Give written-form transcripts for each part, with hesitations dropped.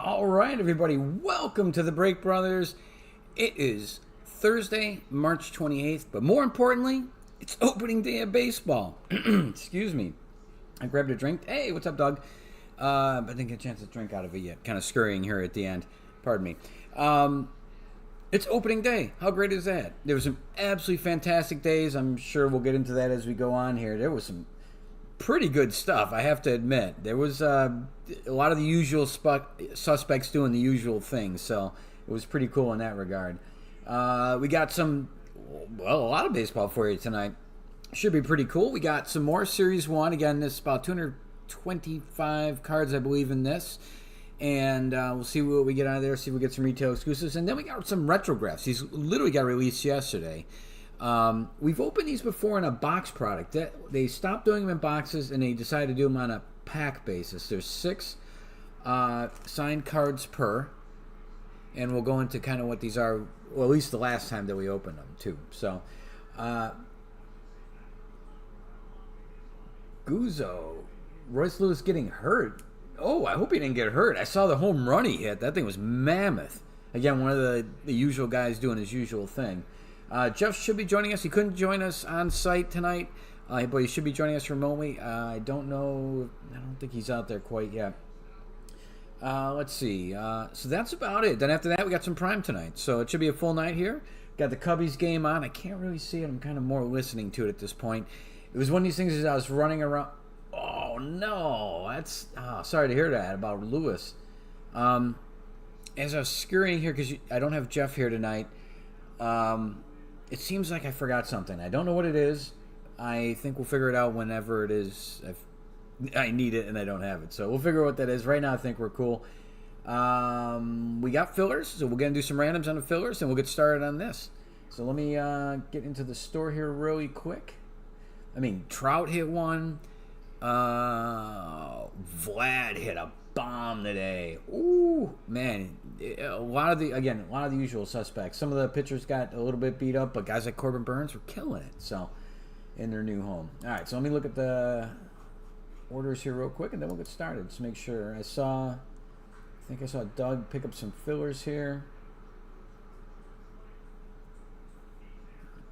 All right, everybody, welcome to the Break Brothers. It is Thursday, March 28th, but more importantly, it's opening day of baseball. Excuse me. I grabbed a drink. Hey, what's up, dog? But I didn't get a chance to drink out of it yet. Kind of scurrying here at the end. Pardon me. It's opening day. How great is that? There were some absolutely fantastic days. I'm sure we'll get into that as we go on here. There was some pretty good stuff, I have to admit. There was a lot of the usual suspects doing the usual things, so it was pretty cool in that regard. We got a lot of baseball for you tonight. Should be pretty cool. We got some more Series 1. Again, this is about 225 cards, I believe, in this. And we'll see what we get out of there, see if we get some retail exclusives. And then we got some Retrographs. These literally got released yesterday. We've opened these before in a box product. They stopped doing them in boxes, and they decided to do them on a pack basis. There's 6 signed cards per, and we'll go into kind of what these are, well, at least the last time that we opened them, too. So, Guzzo, Royce Lewis getting hurt. Oh, I hope he didn't get hurt. I saw the home run he hit. That thing was mammoth. Again, one of the usual guys doing his usual thing. Jeff should be joining us. He couldn't join us on site tonight, but he should be joining us remotely. I don't know. I don't think he's out there quite yet. Let's see. So that's about it. Then after that, we got some prime tonight. So it should be a full night here. Got the Cubbies game on. I can't really see it. I'm kind of more listening to it at this point. It was one of these things as I was running around. Oh, no. Sorry to hear that about Lewis. As I was scurrying here, because I don't have Jeff here tonight, it seems like I forgot something. I don't know what it is. I think we'll figure it out whenever it is. I need it and I don't have it. So we'll figure out what that is. Right now I think we're cool. We got fillers, so we're going to do some randoms on the fillers, and we'll get started on this. So let me get into the store here really quick. I mean, Trout hit one. Vlad hit a bomb today. Ooh, man. A lot of the usual suspects. Some of the pitchers got a little bit beat up, but guys like Corbin Burns were killing it. So, in their new home. All right, so let me look at the orders here real quick, and then we'll get started. Just make sure. I think I saw Doug pick up some fillers here.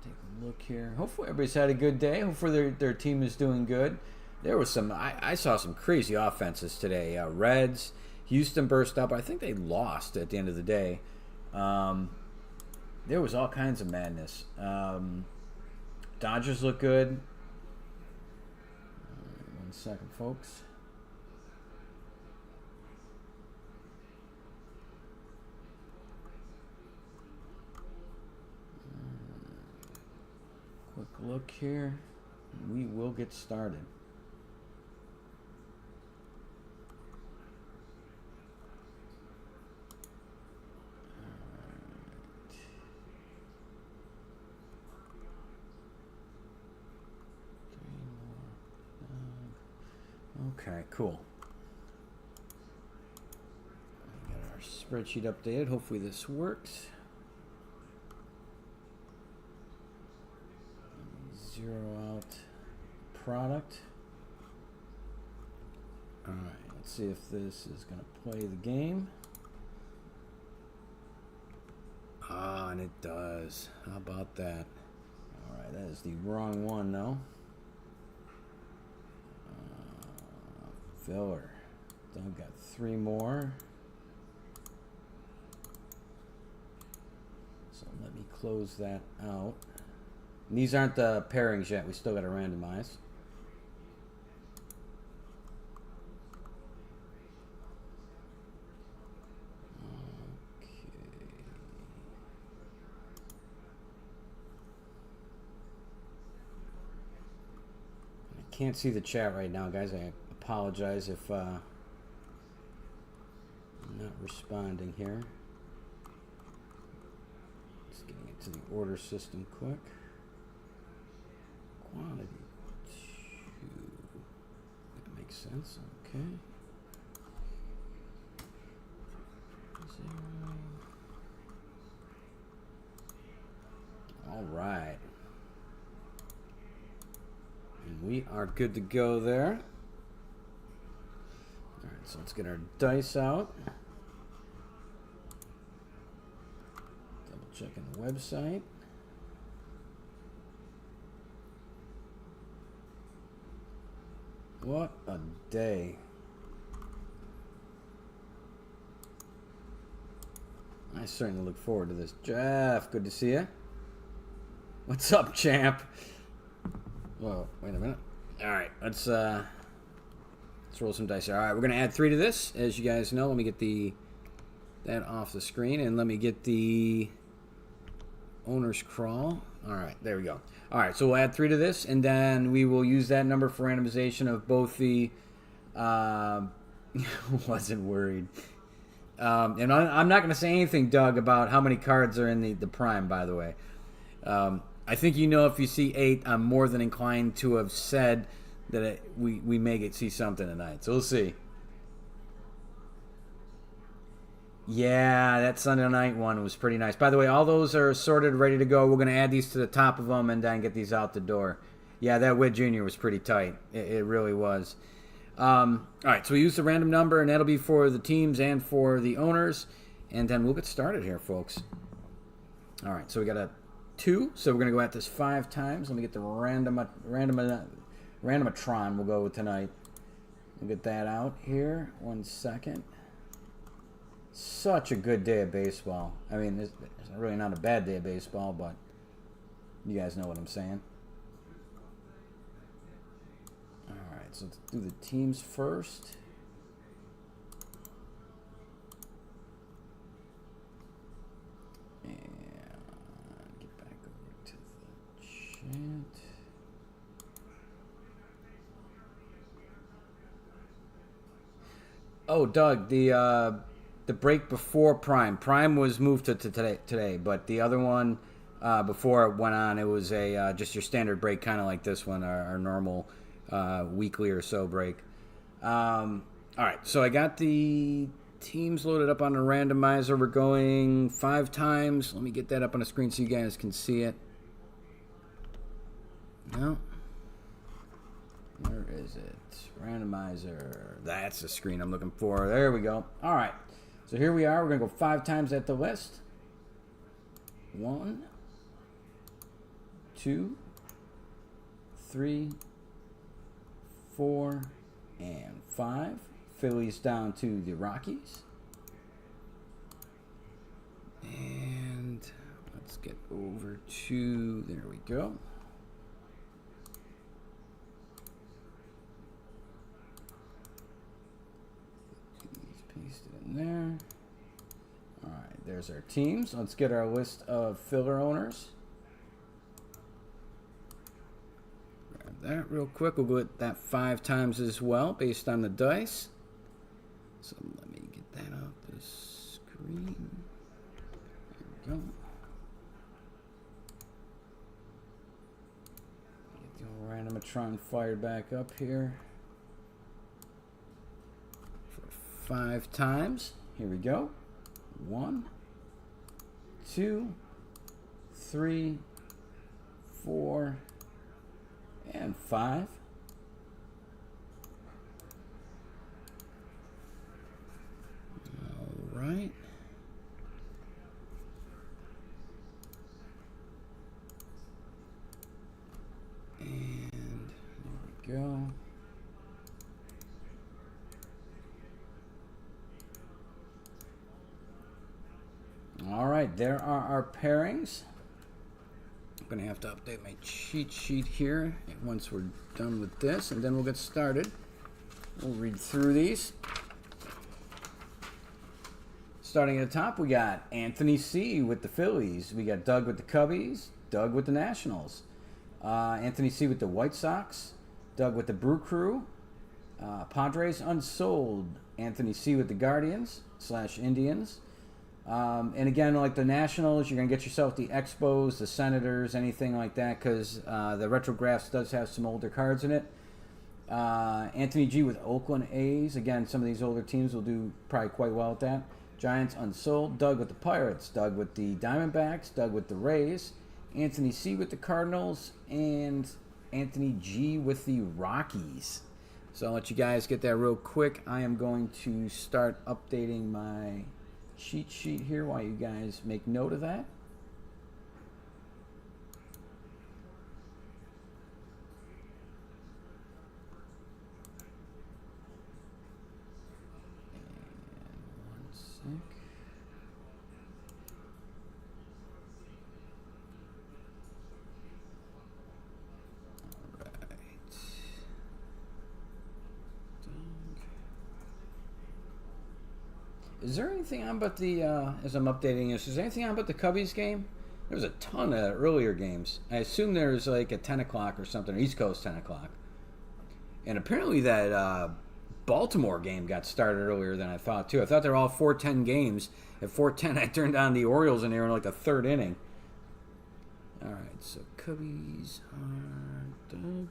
Take a look here. Hopefully everybody's had a good day. Hopefully their team is doing good. There was I saw some crazy offenses today. Reds, Houston burst up. I think they lost at the end of the day. There was all kinds of madness. Dodgers look good. 1 second, folks. Quick look here. We will get started. Okay, cool. We got our spreadsheet updated. Hopefully this works. 0 out product. Alright, let's see if this is going to play the game. And it does. How about that? Alright, that is the wrong one, though. Filler. Doug got 3 more. So let me close that out. And these aren't the pairings yet. We still got to randomize. Can't see the chat right now, guys. I apologize if I'm not responding here. Just getting into the order system quick. Quantity 2. That makes sense. Okay. 0. All right. And we are good to go there. All right, so let's get our dice out. Checking the website. What a day. I certainly look forward to this. Jeff, good to see you. What's up, champ? Whoa, wait a minute. All right, let's roll some dice here. All right, we're going to add 3 to this. As you guys know, let me get that off the screen, and let me get the owner's crawl. All right, there we go. All right, so we'll add 3 to this, and then we will use that number for randomization of both the... wasn't worried. And I'm not going to say anything, Doug, about how many cards are in the prime, by the way. I think you know if you see 8, I'm more than inclined to have said that we may see something tonight. So we'll see. Yeah, that Sunday night one was pretty nice. By the way, all those are sorted, ready to go. We're going to add these to the top of them and then get these out the door. Yeah, that Witt Jr. was pretty tight. It really was. All right, so we use the random number, and that'll be for the teams and for the owners. And then we'll get started here, folks. All right, so we got a 2. So we're going to go at this 5 times. Let me get the randomatron we'll go with tonight. We'll get that out here. 1 second. Such a good day of baseball. I mean, it's really not a bad day of baseball, but you guys know what I'm saying. All right, so let's do the teams first. And get back over to the chat. Oh, Doug, the break before Prime. Prime was moved to today, but the other one before it went on, it was a just your standard break, kind of like this one, our normal weekly or so break. All right, so I got the teams loaded up on the randomizer. We're going 5 times. Let me get that up on the screen so you guys can see it. No. Where is it? Randomizer. That's the screen I'm looking for. There we go. All right. So here we are. We're going to go 5 times at the list. 1, 2, 3, 4, and 5. Phillies down to the Rockies. And let's get over to, there we go. Paste it in there. All right, there's our teams. Let's get our list of filler owners. Grab that real quick. We'll go at that 5 times as well, based on the dice. So let me get that off the screen. There we go. Get the old randomatron fired back up here. 5 times. Here we go. 1, 2, 3, 4, and 5. All right. And there we go. All right, there are our pairings. I'm going to have to update my cheat sheet here once we're done with this, and then we'll get started. We'll read through these. Starting at the top, we got Anthony C. with the Phillies. We got Doug with the Cubbies, Doug with the Nationals. Anthony C. with the White Sox, Doug with the Brew Crew. Padres unsold, Anthony C. with the Guardians / Indians. And again, like the Nationals, you're going to get yourself the Expos, the Senators, anything like that, because the Retrographs does have some older cards in it. Anthony G with Oakland A's. Again, some of these older teams will do probably quite well with that. Giants unsold. Doug with the Pirates. Doug with the Diamondbacks. Doug with the Rays. Anthony C with the Cardinals. And Anthony G with the Rockies. So I'll let you guys get that real quick. I am going to start updating my cheat sheet here while you guys make note of that. Is there anything on about the, as I'm updating this, is there anything on about the Cubbies game? There was a ton of earlier games. I assume there's like a 10 o'clock or something, or East Coast 10 o'clock. And apparently that Baltimore game got started earlier than I thought, too. I thought they were all 4:10 games. At 4:10, I turned on the Orioles and they were in like the third inning. All right, so Cubbies are Doug.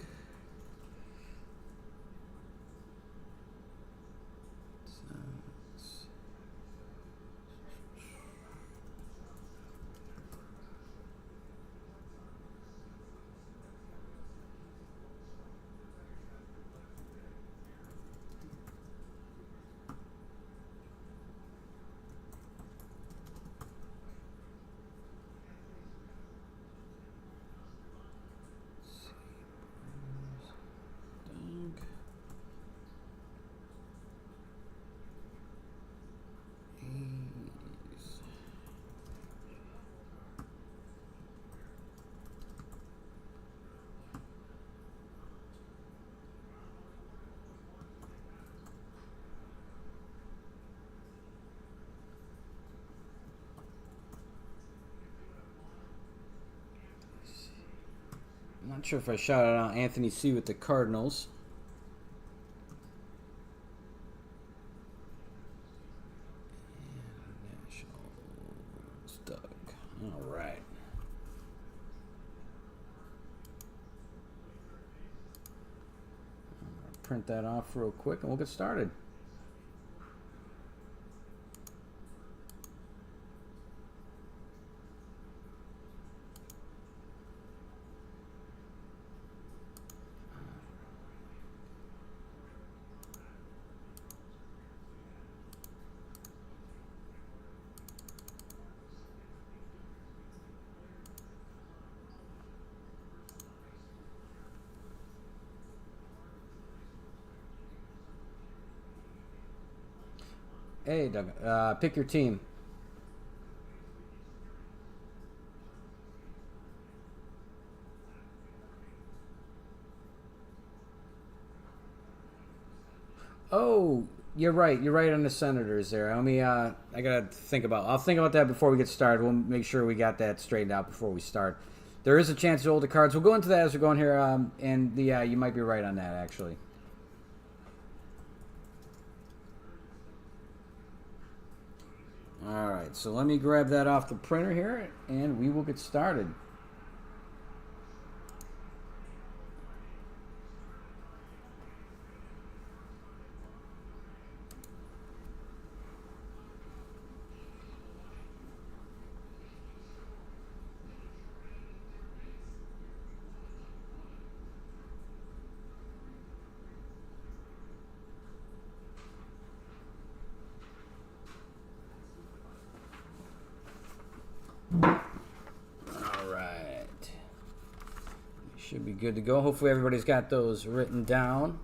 I'm not sure if I shouted out Anthony C. with the Cardinals. Nationals, Doug. All right. I'm going to print that off real quick and we'll get started. Hey, Doug. Pick your team. Oh, you're right. You're right on the Senators there. Let me. I gotta think about. I'll think about that before we get started. We'll make sure we got that straightened out before we start. There is a chance to hold the cards. We'll go into that as we're going here. And yeah, you might be right on that actually. All right, so let me grab that off the printer here, and we will get started. Should be good to go. Hopefully everybody's got those written down.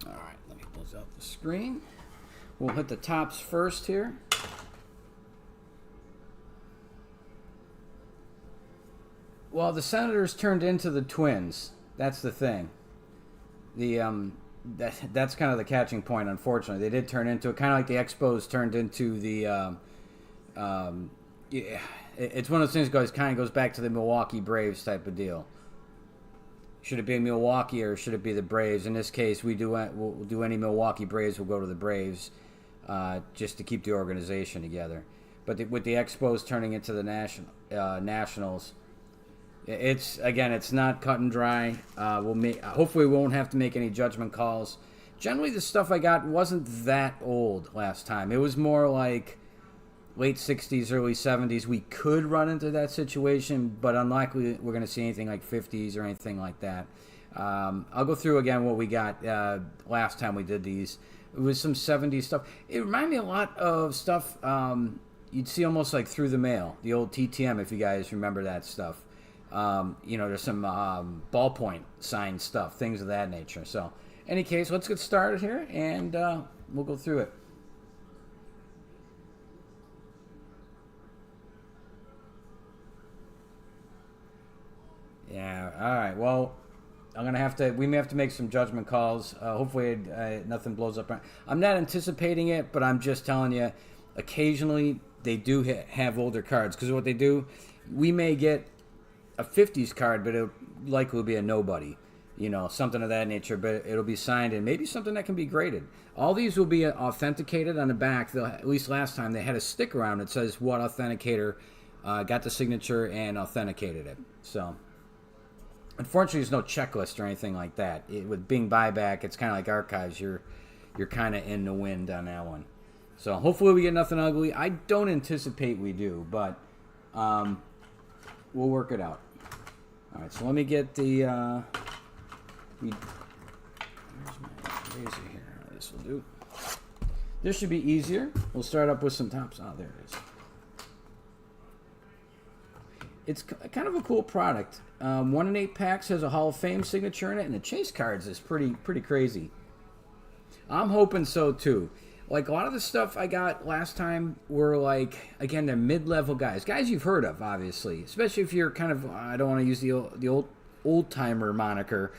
All right, let me close out the screen. We'll hit the tops first here. Well, the Senators turned into the Twins. That's the thing. That's kind of the catching point, unfortunately. They did turn into it, kind of like the Expos turned into the. Yeah, it's one of those things that kind of goes back to the Milwaukee Braves type of deal. Should it be Milwaukee or should it be the Braves? In this case, we'll do any Milwaukee Braves. We'll go to the Braves, just to keep the organization together. But with the Expos turning into the Nationals. It's not cut and dry. Hopefully we won't have to make any judgment calls. Generally, the stuff I got wasn't that old last time. It was more like late 60s, early 70s. We could run into that situation, but unlikely we're going to see anything like 50s or anything like that. I'll go through again what we got last time we did these. It was some 70s stuff. It reminded me a lot of stuff you'd see almost like through the mail, the old TTM, if you guys remember that stuff. There's some ballpoint sign stuff, things of that nature. So, any case, let's get started here, and we'll go through it. All right. Well, we may have to make some judgment calls. Hopefully, nothing blows up. I'm not anticipating it, but I'm just telling you. Occasionally, they do have older cards because what they do, we may get a 50s card, but it'll likely be a nobody. Something of that nature, but it'll be signed and maybe something that can be graded. All these will be authenticated on the back. At least last time they had a sticker around that says what authenticator got the signature and authenticated it. So, unfortunately, there's no checklist or anything like that. With Bing buyback, it's kind of like archives. You're kind of in the wind on that one. So hopefully we get nothing ugly. I don't anticipate we do, but we'll work it out. All right, so let me get the. Where's my razor here? This will do. This should be easier. We'll start up with some tops. Oh, there it is. It's kind of a cool product. 1 in 8 packs has a Hall of Fame signature in it, and the chase cards is pretty crazy. I'm hoping so too. Like, a lot of the stuff I got last time were, like, again, they're mid-level guys. Guys you've heard of, obviously. Especially if you're kind of, I don't want to use the old-timer moniker.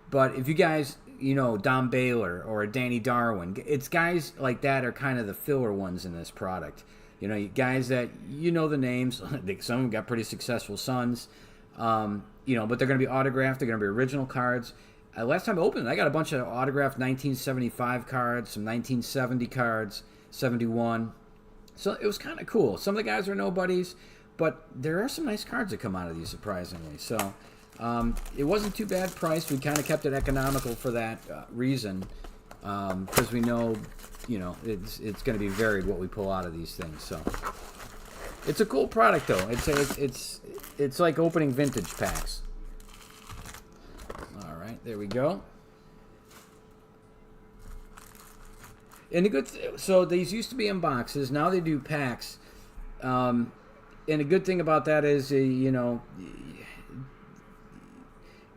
But if you guys, Don Baylor or Danny Darwin, it's guys like that are kind of the filler ones in this product. Guys that, the names. Some of them got pretty successful sons. But they're going to be autographed. They're going to be original cards. Last time I opened it, I got a bunch of autographed 1975 cards, some 1970 cards, 71. So it was kind of cool. Some of the guys are nobodies, but there are some nice cards that come out of these, surprisingly. So it wasn't too bad priced. We kind of kept it economical for that reason, because we know, it's going to be varied what we pull out of these things. So it's a cool product, though. It's like opening vintage packs. There we go. And so these used to be in boxes. Now they do packs. And the good thing about that is,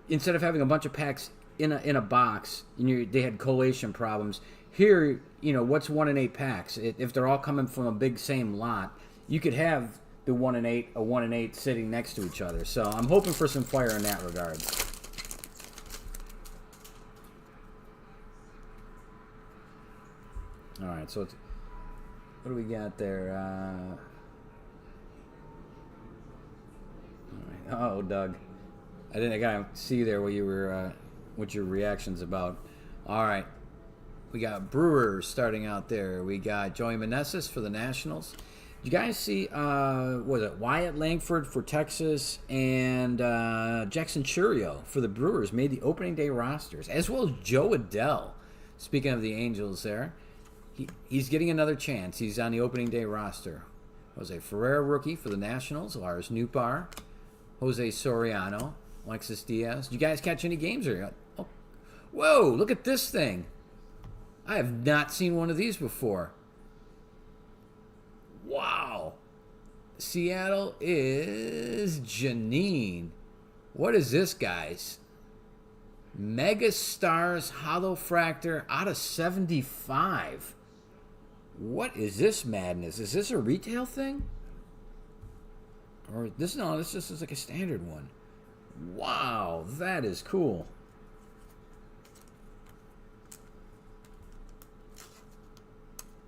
instead of having a bunch of packs in a box, they had collation problems. Here, what's 1 in 8 packs? If they're all coming from a big same lot, you could have the 1 in 8, a 1 in 8 sitting next to each other. So I'm hoping for some fire in that regard. All right, so what do we got there? All right. Oh, Doug, I gotta see there what you were, what your reaction's about. All right, we got Brewers starting out there. We got Joey Meneses for the Nationals. Did you guys see? Was it Wyatt Langford for Texas and Jackson Churio for the Brewers made the opening day rosters, as well as Joe Adell. Speaking of the Angels, there. He's getting another chance. He's on the opening day roster. Jose Ferreira, rookie for the Nationals. Lars Nootbaar. Jose Soriano. Alexis Diaz. Did you guys catch any games? Oh, whoa, look at this thing. I have not seen one of these before. Wow. Seattle is Janine. What is this, guys? Mega Stars Hollow Fractor out of 75. What is this madness? Is this a retail thing? Or this? No, this just is like a standard one. Wow, that is cool.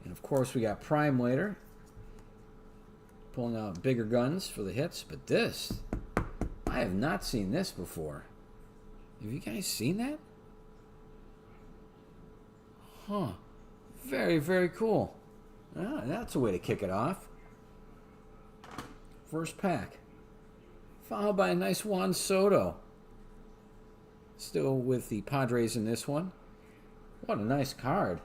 And of course, we got Prime later. Pulling out bigger guns for the hits. But this, I have not seen this before. Have you guys seen that? Huh. Very, very cool. Ah, that's a way to kick it off. First pack. Followed by a nice Juan Soto. Still with the Padres in this one. What a nice card.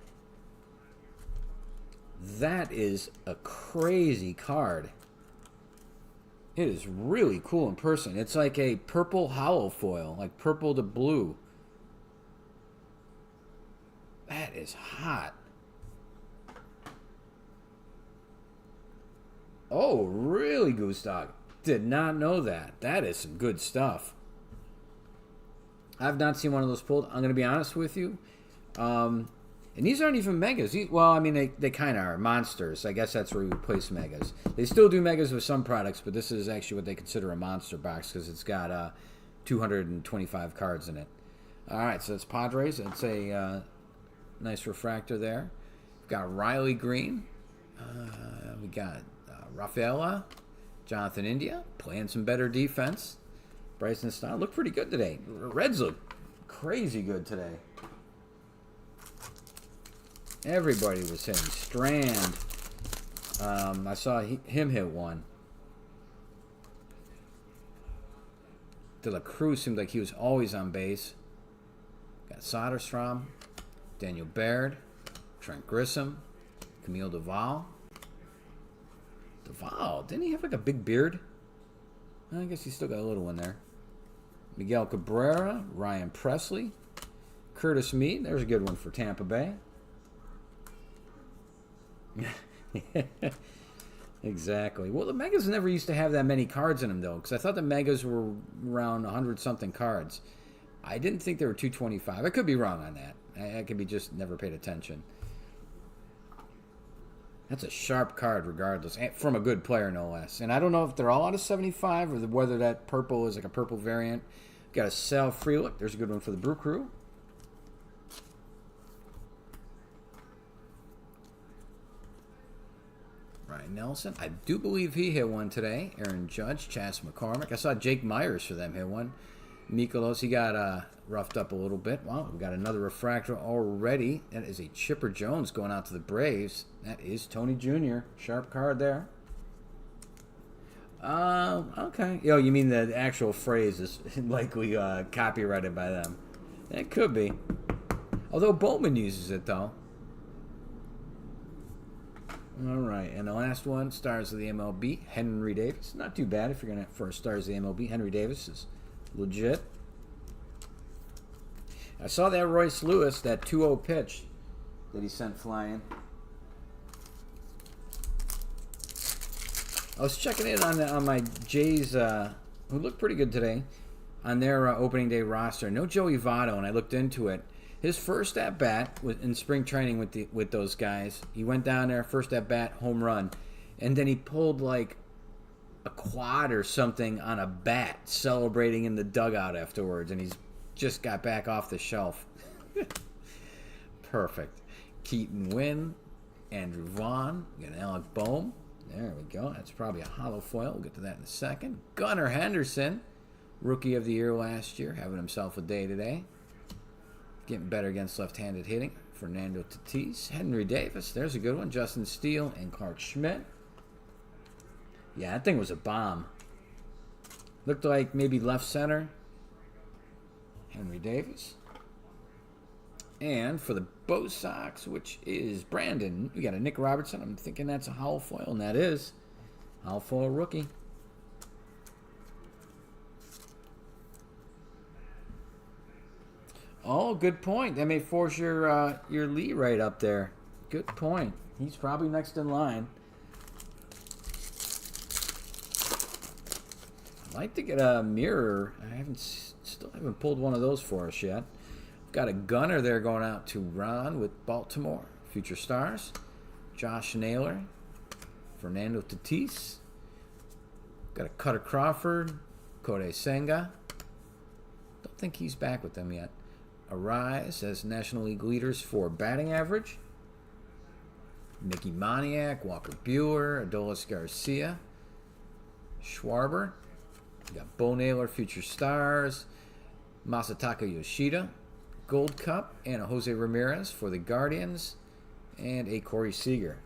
That is a crazy card. It is really cool in person. It's like a purple hollow foil, like purple to blue. That is hot. Oh, really, Goose Dog? Did not know that. That is some good stuff. I've not seen one of those pulled. I'm going to be honest with you. And these aren't even megas. Well, I mean, they kind of are monsters. I guess that's where we place megas. They still do megas with some products, but this is actually what they consider a monster box because it's got 225 cards in it. All right, so it's Padres. It's a nice refractor there. We've got Riley Green. We got Rafaela, Jonathan India playing some better defense. Bryson Stott looked pretty good today. Reds look crazy good today. Everybody was hitting. Strand. I saw him hit one. De La Cruz seemed like he was always on base. Got Soderstrom, Daniel Baird, Trent Grissom, Camille Duvall. Duvall, didn't he have like a big beard? I guess he's still got a little one there. Miguel Cabrera, Ryan Presley, Curtis Mead. There's a good one for Tampa Bay. Exactly. Well, the Megas never used to have that many cards in them, though, because I thought the Megas were around 100-something cards. I didn't think they were 225. I could be wrong on that. I could be just never paid attention. That's a sharp card regardless, from a good player no less. And I don't know if they're all out of 75 or whether that purple is like a purple variant. Got a Sal Frelick. There's a good one for the Brew Crew. Ryan Nelson. I do believe he hit one today. Aaron Judge, Chas McCormick. I saw Jake Myers for them hit one. Mikolos, he got roughed up a little bit. Wow, we got another refractor already. That is a Chipper Jones going out to the Braves. That is Tony Jr. Sharp card there. Okay. Yo, you mean the actual phrase is likely copyrighted by them? That could be. Although Bowman uses it, though. All right, and the last one, Stars of the MLB, Henry Davis. Not too bad if you're going to for Stars of the MLB. Henry Davis is legit. I saw that Royce Lewis, that 2-0 pitch that he sent flying. I was checking in on my Jays, who looked pretty good today, on their opening day roster. No Joey Votto, and I looked into it. His first at bat was in spring training with those guys. He went down there, first at bat, home run, and then he pulled like a quad or something on a bat, celebrating in the dugout afterwards, and he's just got back off the shelf. Perfect. Keaton Wynn, Andrew Vaughn, we got Alec Boehm. There we go. That's probably a hollow foil. We'll get to that in a second. Gunnar Henderson, Rookie of the Year last year, having himself a day today. Getting better against left-handed hitting. Fernando Tatis, Henry Davis. There's a good one. Justin Steele and Clark Schmidt. Yeah, that thing was a bomb. Looked like maybe left center. Henry Davis. And for the Bo Sox, which is Brandon, we got a Nick Robertson. I'm thinking that's a hollow foil, and that is hollow foil rookie. Oh, good point. That may force your Lee right up there. Good point. He's probably next in line. I'd like to get a mirror. Still haven't pulled one of those for us yet. Got a gunner there going out to Ron with Baltimore. Future Stars. Josh Naylor. Fernando Tatis. Got a Cutter Crawford. Kodai Senga. Don't think he's back with them yet. Arise as National League leaders for batting average. Mickey Moniak, Walker Buehler, Adolis Garcia, Schwarber. We got Bo Naylor, Future Stars, Masataka Yoshida, Gold Cup, and a Jose Ramirez for the Guardians, and a Corey Seager.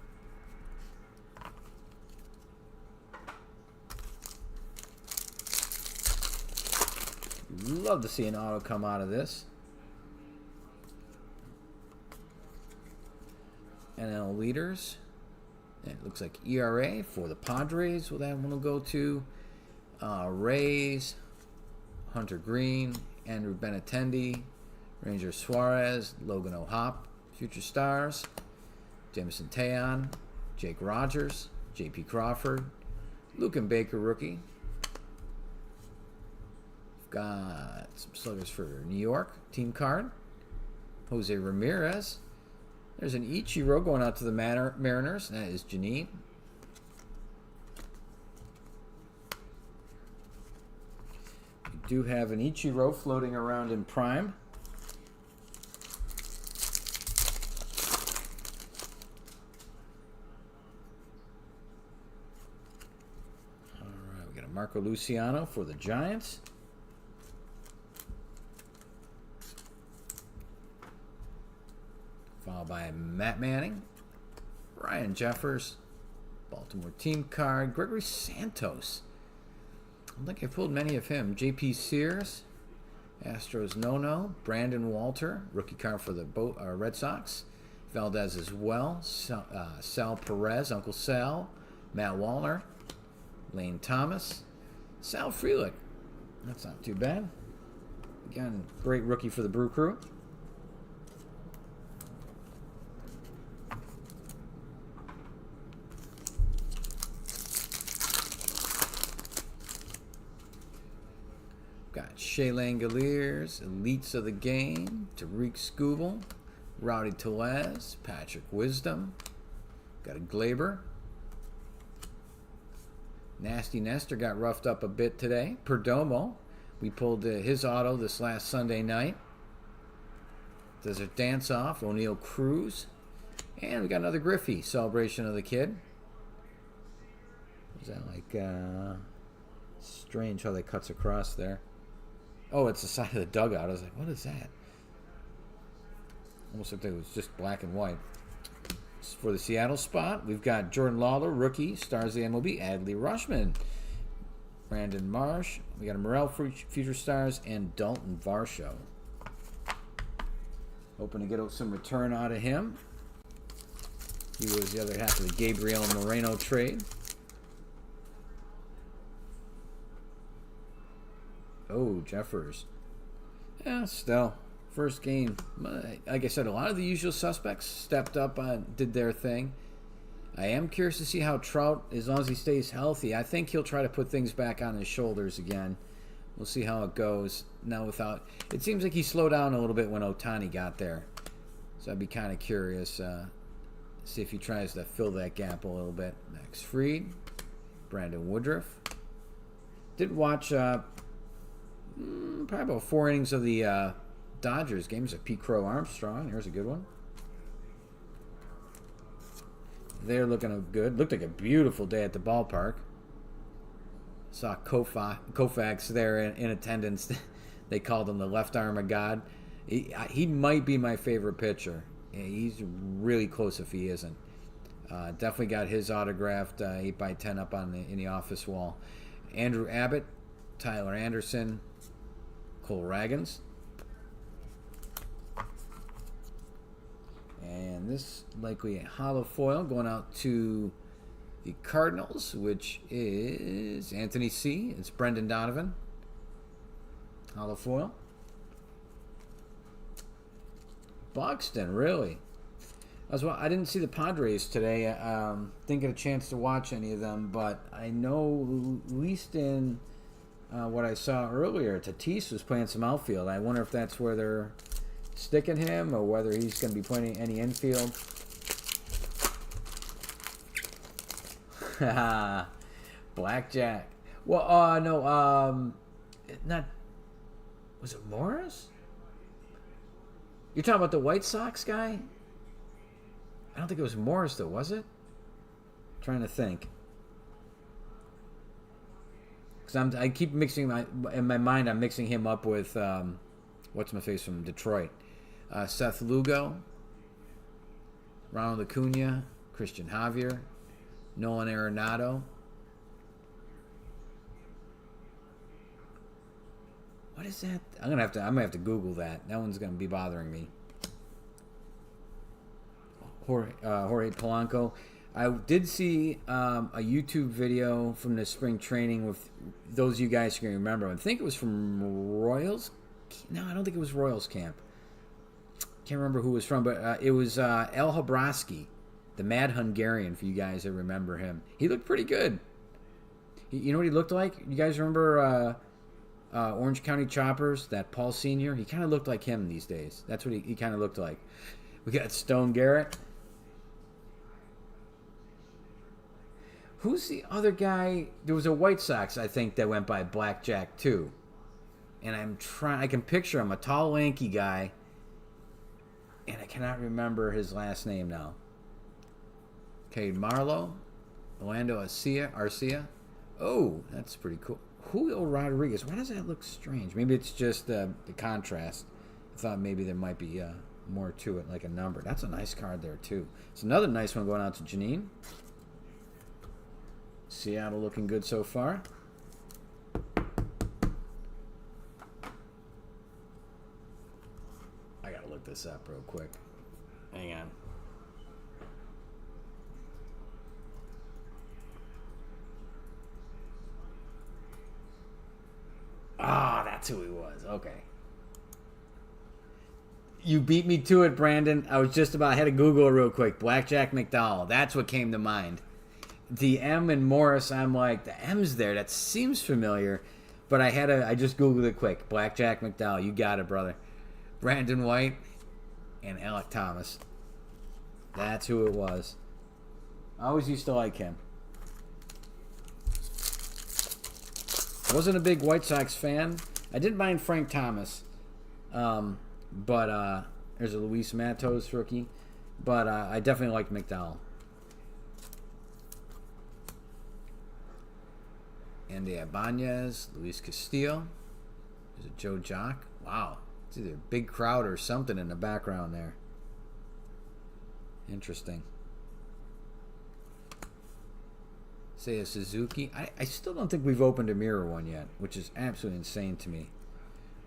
Love to see an auto come out of this. NL leaders. It looks like ERA for the Padres. Well, that one will go to Rays, Hunter Green, Andrew Benintendi, Ranger Suarez, Logan O'Hoppe, Future Stars, Jameson Taillon, Jake Rogers, J.P. Crawford, Luke and Baker rookie. We've got some sluggers for New York, team card. Jose Ramirez. There's an Ichiro going out to the Mariners. That is Janine. do have an Ichiro floating around in Prime. All right, we got a Marco Luciano for the Giants. Followed by Matt Manning, Ryan Jeffers, Baltimore team card, Gregory Santos. I don't think I pulled many of him. J.P. Sears, Astros No-No, Brandon Walter, rookie card for the Red Sox, Valdez as well, Sal Perez, Uncle Sal, Matt Wallner, Lane Thomas, Sal Frelick. That's not too bad. Again, great rookie for the Brew Crew. Got Shea Langoliers, Elites of the Game, Tariq Skubal, Rowdy Tellez, Patrick Wisdom. Got a Glaber. Nasty Nestor got roughed up a bit today. Perdomo. We pulled his auto this last Sunday night. Desert Dance Off, O'Neal Cruz. And we got another Griffey, Celebration of the Kid. Is that like, strange how that cuts across there. Oh, it's the side of the dugout. I was like, what is that? Almost looked like it was just black and white. For the Seattle spot, we've got Jordan Lawler, rookie, stars of the MLB, Adley Rushman, Brandon Marsh. We got a Morel Future Stars, and Dalton Varsho. Hoping to get some return out of him. He was the other half of the Gabriel Moreno trade. Oh, Jeffers. Yeah, still. First game. Like I said, a lot of the usual suspects stepped up, did their thing. I am curious to see how Trout, as long as he stays healthy, I think he'll try to put things back on his shoulders again. We'll see how it goes. Now without... It seems like he slowed down a little bit when Ohtani got there. So I'd be kind of curious. See if he tries to fill that gap a little bit. Max Fried. Brandon Woodruff. Did watch... probably about 4 innings of the Dodgers games of Pete Crow Armstrong. Here's a good one. They're looking good. Looked like a beautiful day at the ballpark. Saw Koufax there in attendance. They called him the left arm of God. He might be my favorite pitcher. He's really close if he isn't. Definitely got his autographed 8x10 up on in the office wall. Andrew Abbott, Tyler Anderson, Cole Ragans. And this likely a hollow foil going out to the Cardinals, which is Anthony C. It's Brendan Donovan. Hollow foil. Buxton, really? I didn't see the Padres today. Didn't get a chance to watch any of them, but I know at least in what I saw earlier, Tatis was playing some outfield. I wonder if that's where they're sticking him or whether he's going to be playing any infield. Blackjack. Well, no, not... Was it Morris? You're talking about the White Sox guy? I don't think it was Morris, though, was it? I'm trying to think. Because I keep mixing in my mind, I'm mixing him up with, what's my face from Detroit? Seth Lugo, Ronald Acuna, Christian Javier, Nolan Arenado. What is that? I'm gonna have to Google that. That one's gonna be bothering me. Jorge Polanco. I did see a YouTube video from the spring training with those of you guys who can remember. I think it was from Royals. No, I don't think it was Royals camp. Can't remember who it was from, but it was El Habrowski, the Mad Hungarian, for you guys that remember him. He looked pretty good. You know what he looked like? You guys remember Orange County Choppers, that Paul Sr.? He kind of looked like him these days. That's what he kind of looked like. We got Stone Garrett. Who's the other guy? There was a White Sox, I think, that went by Blackjack, too. And I can picture him, a tall, lanky guy. And I cannot remember his last name now. Okay, Marlo. Orlando Arcia. Oh, that's pretty cool. Julio Rodriguez. Why does that look strange? Maybe it's just the contrast. I thought maybe there might be more to it, like a number. That's a nice card there, too. It's another nice one going out to Janine. Seattle looking good so far. I gotta look this up real quick. Hang on. Ah, that's who he was. Okay. You beat me to it, Brandon. I was just about, I had to Google it real quick. Blackjack McDowell. That's what came to mind. The M and Morris, I'm like, the M's there. That seems familiar. But I just Googled it quick. Blackjack McDowell. You got it, brother. Brandon White and Alec Thomas. That's who it was. I always used to like him. Wasn't a big White Sox fan. I didn't mind Frank Thomas. But there's a Luis Matos rookie. But I definitely liked McDowell. Andy Ibanez, Luis Castillo. There's a Joe Jock. Wow. It's either a big crowd or something in the background there. Interesting. Seiya Suzuki. I still don't think we've opened a mirror one yet, which is absolutely insane to me.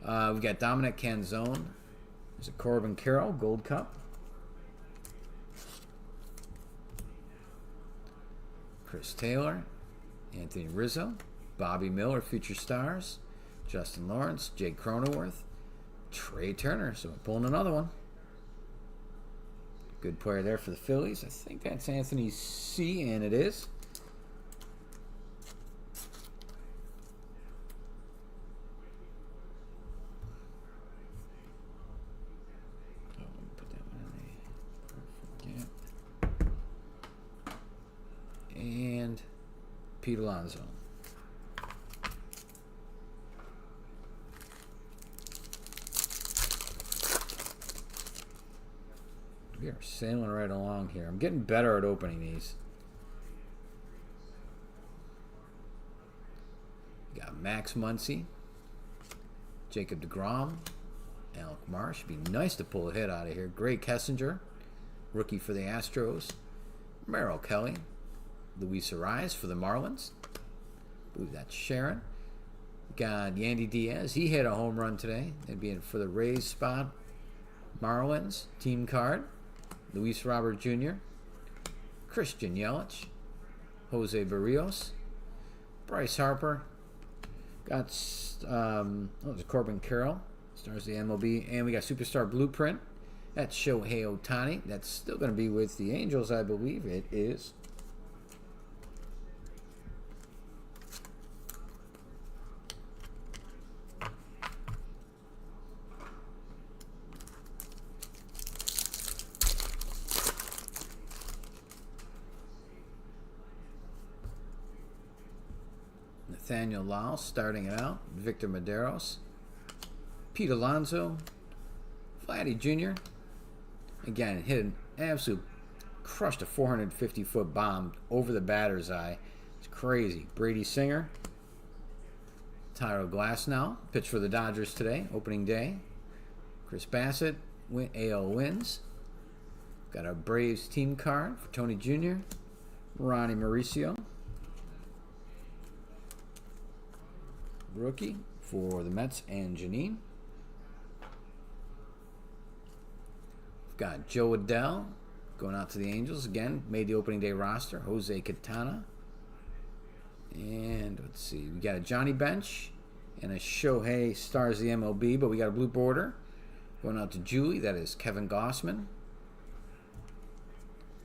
We've got Dominic Canzone. There's a Corbin Carroll, Gold Cup. Chris Taylor. Anthony Rizzo. Bobby Miller, Future Stars. Justin Lawrence. Jake Cronenworth. Trey Turner. So we're pulling another one. Good player there for the Phillies. I think that's Anthony C., and it is. And Pete Alonso. We are sailing right along here. I'm getting better at opening these. We got Max Muncy, Jacob deGrom, Alec Marsh. Be nice to pull a hit out of here. Gray Kessinger, rookie for the Astros. Merrill Kelly. Luis Ariz for the Marlins. I believe that's Sharon. Got Yandy Diaz. He hit a home run today. That'd be in for the Rays spot. Marlins team card. Luis Robert Jr. Christian Yelich. Jose Barrios. Bryce Harper. Got there's Corbin Carroll. Stars the MLB. And we got Superstar Blueprint. That's Shohei Ohtani. That's still going to be with the Angels, I believe. It is. Nathaniel Lau starting it out. Victor Maderos. Pete Alonso. Vladdy Jr. Again, hit an absolute, crushed a 450-foot bomb over the batter's eye. It's crazy. Brady Singer. Tyro Glasnow. Pitched for the Dodgers today, opening day. Chris Bassett. AL wins. Got a Braves team card for Tony Jr. Ronnie Mauricio. Rookie for the Mets and Janine. We've got Joe Adell going out to the Angels. Again, made the opening day roster. Jose Quintana. And let's see. We got a Johnny Bench and a Shohei stars the MLB, but we got a blue border going out to Julie. That is Kevin Gossman.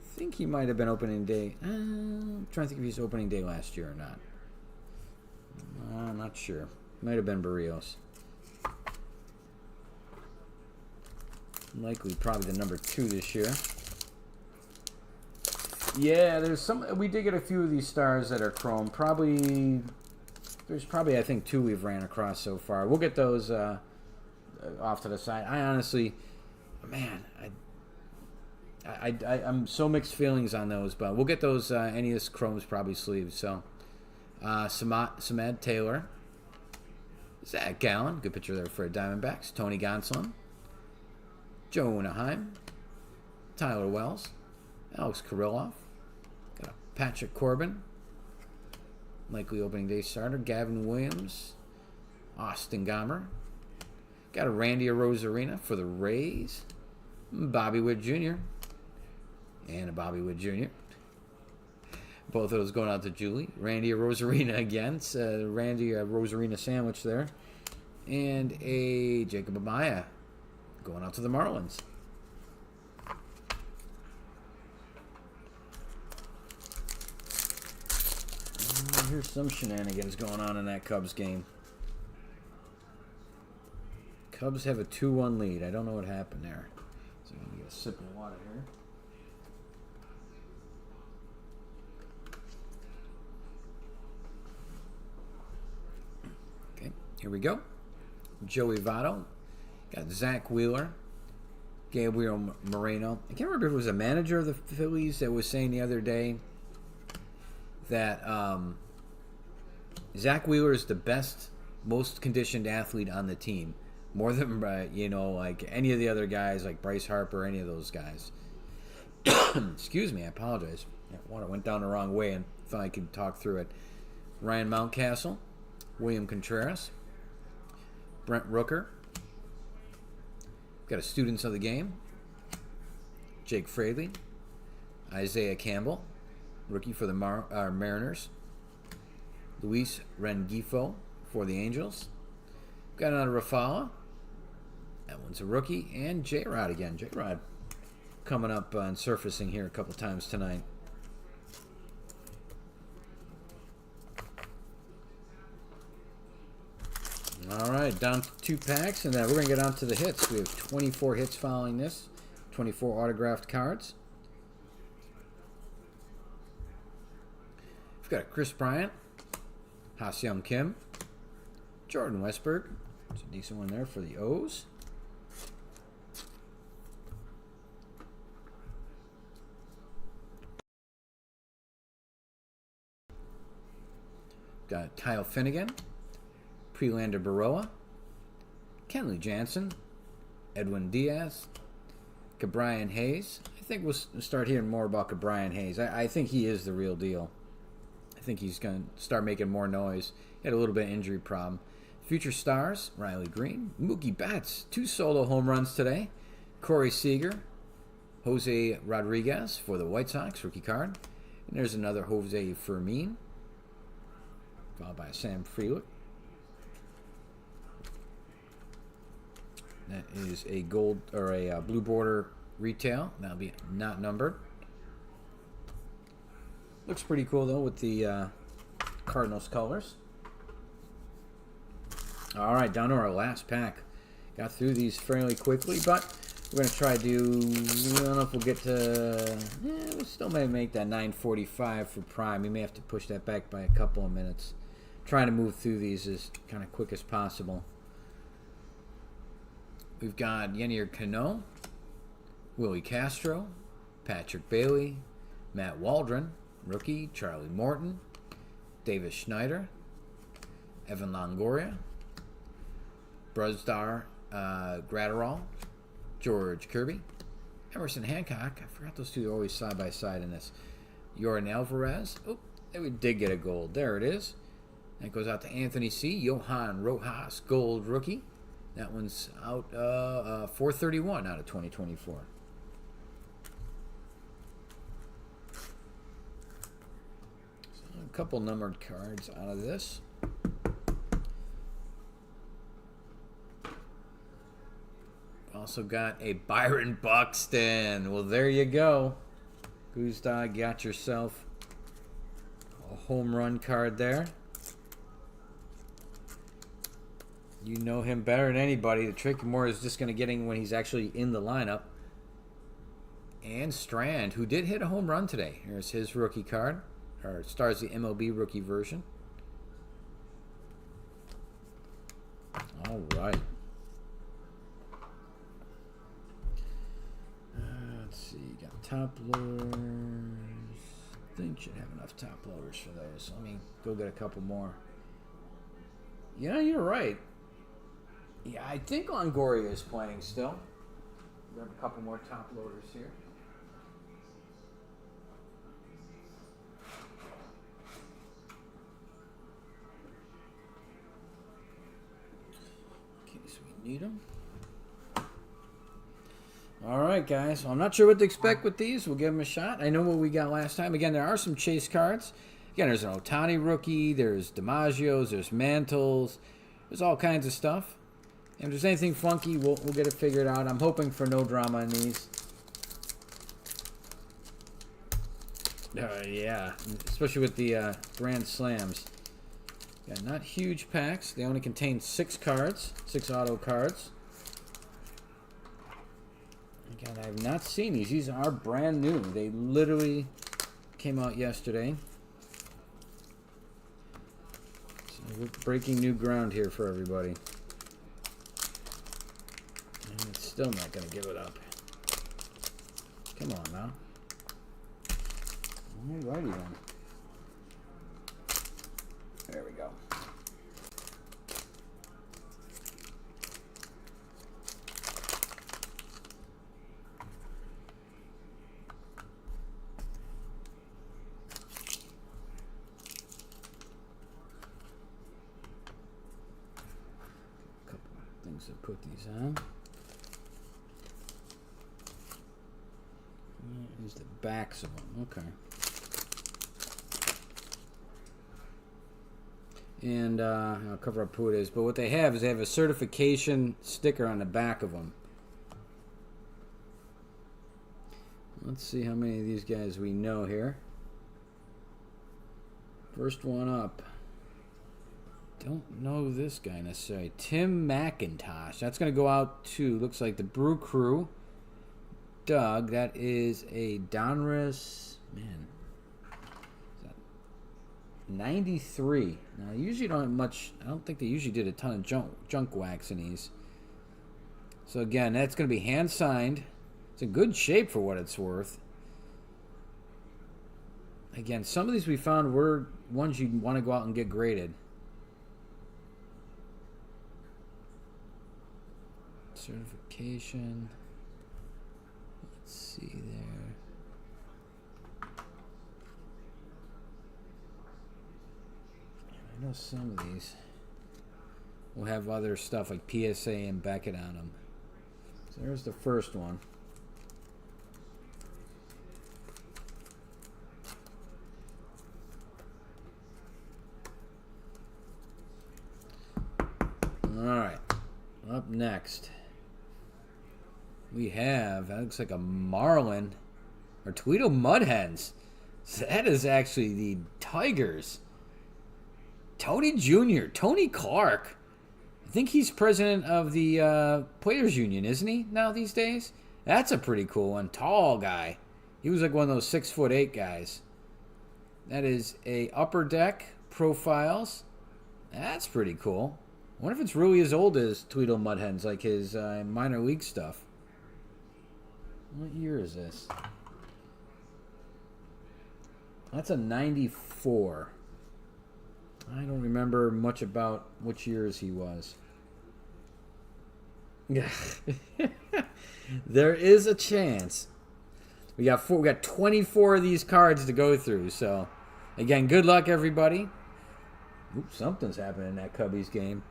I think he might have been opening day. I'm trying to think if he's opening day last year or not. I'm not sure. Might have been Barrios. Likely probably the number 2 this year. Yeah, there's some. We did get a few of these stars that are chrome. Probably There's probably, I think, 2 we've ran across so far. We'll get those off to the side. I honestly, man, I'm so mixed feelings on those, but we'll get those. Any of this chrome's probably sleeved. So, Samad Taylor, Zach Gallen, good picture there for Diamondbacks. Tony Gonsolin, Joe Unaheim, Tyler Wells, Alex Kirilloff, got a Patrick Corbin, likely opening day starter, Gavin Williams, Austin Gomber, got a Randy Arozarena for the Rays, Bobby Witt Jr., and a Bobby Witt Jr. Both of those going out to Julie. Randy Arozarena again. Randy Arozarena sandwich there. And a Jacob Amaya going out to the Marlins. Here's some shenanigans going on in that Cubs game. Cubs have a 2-1 lead. I don't know what happened there. So I'm going to get a sip of water here. Okay, here we go. Joey Votto. Got Zach Wheeler. Gabriel Moreno. I can't remember if it was a manager of the Phillies that was saying the other day that Zach Wheeler is the best, most conditioned athlete on the team. More than, like any of the other guys, like Bryce Harper, any of those guys. Excuse me, I apologize. Water went down the wrong way and thought I could talk through it. Ryan Mountcastle, William Contreras, Brent Rooker. Got a Students of the Game, Jake Fraley, Isaiah Campbell, rookie for the Mariners, Luis Rengifo for the Angels. Got another Rafala. That one's a rookie. And J-Rod again. J-Rod coming up and surfacing here a couple times tonight. All right, down to 2 packs, and then we're going to get on to the hits. We have 24 hits following this, 24 autographed cards. We've got Chris Bryant, Ha-Seong Kim, Jordan Westberg. It's a decent one there for the O's. Got Kyle Finnegan, Prelander Baroa, Kenley Jansen, Edwin Diaz, Cabrian Hayes. I think we'll start hearing more about Cabrian Hayes. I think he is the real deal. I think he's going to start making more noise. He had a little bit of injury problem. Future stars, Riley Green, Mookie Betts, 2 solo home runs today. Corey Seager, Jose Rodriguez for the White Sox, rookie card. And there's another Jose Fermin, followed by Sam Frelick. That is a gold or a blue border retail. That'll be not numbered. Looks pretty cool though with the Cardinals colors. All right, down to our last pack. Got through these fairly quickly, but we're going to try to do, I don't know if we'll get to, we still may make that 9:45 for Prime. We may have to push that back by a couple of minutes. Trying to move through these as kind of quick as possible. We've got Yennier Cano, Willie Castro, Patrick Bailey, Matt Waldron, rookie, Charlie Morton, Davis Schneider, Evan Longoria, Brusdar Gratterall, George Kirby, Emerson Hancock. I forgot those two are always side by side in this. Yordan Alvarez. Oh, we did get a gold. There it is. That goes out to Anthony C. Johan Rojas, gold rookie. That one's out 431 out of 2024. So a couple numbered cards out of this. Also got a Byron Buxton. Well, there you go. Guzdag, got yourself a home run card there. You know him better than anybody. The trick more is just going to get him when he's actually in the lineup. And Strand, who did hit a home run today. Here's his rookie card. Or stars the MLB rookie version. All right. Let's see. Got top loaders. I think should have enough top loaders for those. Let me go get a couple more. Yeah, you're right. Yeah, I think Longoria is playing still. Grab a couple more top loaders here. In case we need them. All right, guys. Well, I'm not sure what to expect with these. We'll give them a shot. I know what we got last time. Again, there are some chase cards. Again, there's an Ohtani rookie. There's DiMaggio's. There's Mantles. There's all kinds of stuff. And if there's anything funky, we'll get it figured out. I'm hoping for no drama in these. Yeah, especially with the Grand Slams. Yeah, not huge packs. They only contain 6 cards, 6 auto cards. Again, I have not seen these. These are brand new. They literally came out yesterday. So we're breaking new ground here for everybody. And it's still not going to give it up. Come on now. Alrighty then. There we go. Couple things to put these on. Here's the backs of them. Okay. And I'll cover up who it is. But what they have is they have a certification sticker on the back of them. Let's see how many of these guys we know here. First one up. Don't know this guy necessarily. Tim McIntosh. That's going to go out to, looks like the Brew Crew. Doug, that is a Donruss, man, 93. Now, I usually don't have much, I don't think they usually did a ton of junk wax in these. So, again, that's going to be hand-signed. It's in good shape for what it's worth. Again, some of these we found were ones you'd want to go out and get graded. Certification. Let's see there. I know some of these will have other stuff like PSA and Beckett on them. So there's the first one. All right. Up next, we have, that looks like a Marlin or Tweedle Mudhens. So that is actually the Tigers. Tony Jr., Tony Clark. I think he's president of the Players Union, isn't he, now these days? That's a pretty cool one. Tall guy. He was like one of those 6'8" guys. That is a Upper Deck Profiles. That's pretty cool. I wonder if it's really as old as Tweedle Mudhens, like his minor league stuff. What year is this? That's a 94. I don't remember much about which years he was. There is a chance. We got 24 of these cards to go through. So, again, good luck, everybody. Oops, something's happening in that Cubbies game.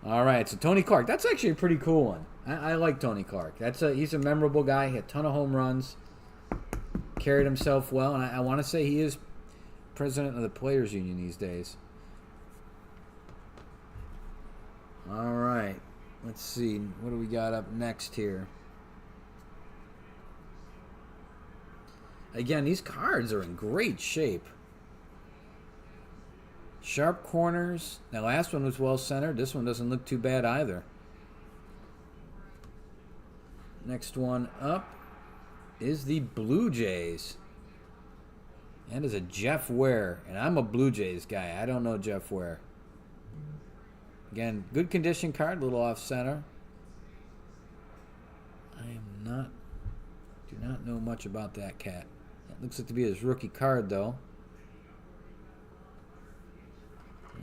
All right, so Tony Clark. That's actually a pretty cool one. I like Tony Clark. He's a memorable guy. He had a ton of home runs. Carried himself well. And I want to say he is president of the Players Union these days. All right. Let's see. What do we got up next here? Again, these cards are in great shape. Sharp corners. That last one was well centered. This one doesn't look too bad either. Next one up is the Blue Jays. That is a Jeff Ware. And I'm a Blue Jays guy. I don't know Jeff Ware. Again, good condition card, a little off center. Do not know much about that cat. That looks like to be his rookie card, though.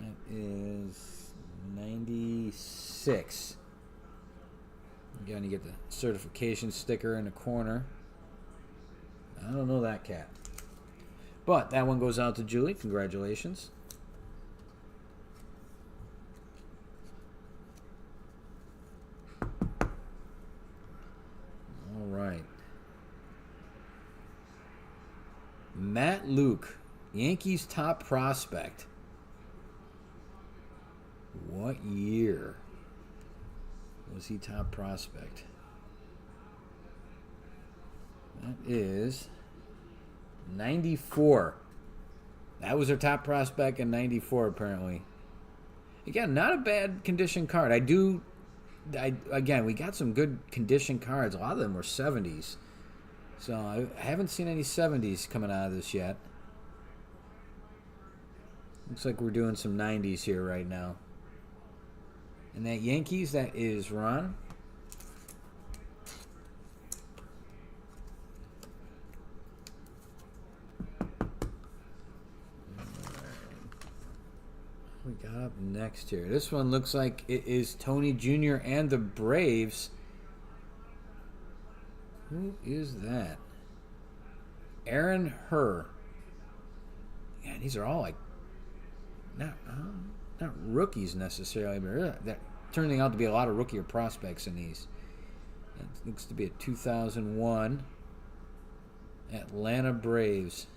That is 96. Again, you get the certification sticker in the corner. I don't know that cat. But that one goes out to Julie. Congratulations. All right. Matt Luke, Yankees top prospect. What year was he top prospect? That is 94. That was our top prospect in 94, apparently. Again, not a bad condition card. Again, we got some good condition cards. A lot of them were 70s. So I haven't seen any 70s coming out of this yet. Looks like we're doing some 90s here right now. And that Yankees, that is Ron. We got up next here. This one looks like it is Tony Jr. and the Braves. Who is that? Aaron Herr. Yeah, these are all like not rookies necessarily, but they're turning out to be a lot of rookie or prospects in these. It looks to be a 2001 Atlanta Braves.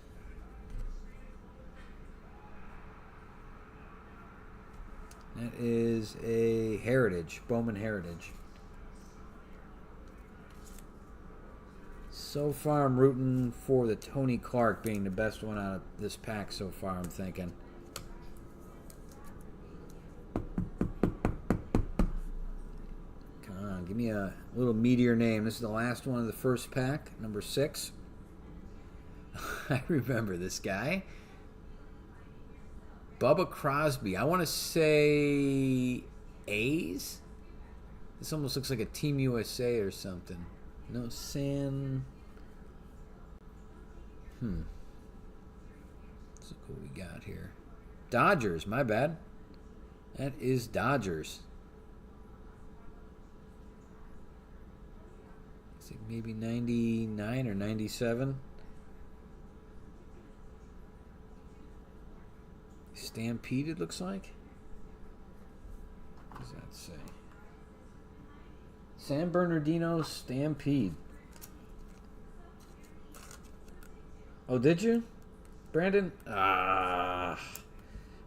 That is a Heritage, Bowman Heritage. So far, I'm rooting for the Tony Clark being the best one out of this pack so far, I'm thinking. Come on, give me a little meatier name. This is the last one of the first pack, number 6. I remember this guy. Bubba Crosby. I want to say A's. This almost looks like a Team USA or something. No, San. Let's look what we got here. Dodgers. My bad. That is Dodgers. Is it maybe 99 or 97? Stampede, it looks like. What does that say? San Bernardino Stampede. Oh, did you, Brandon?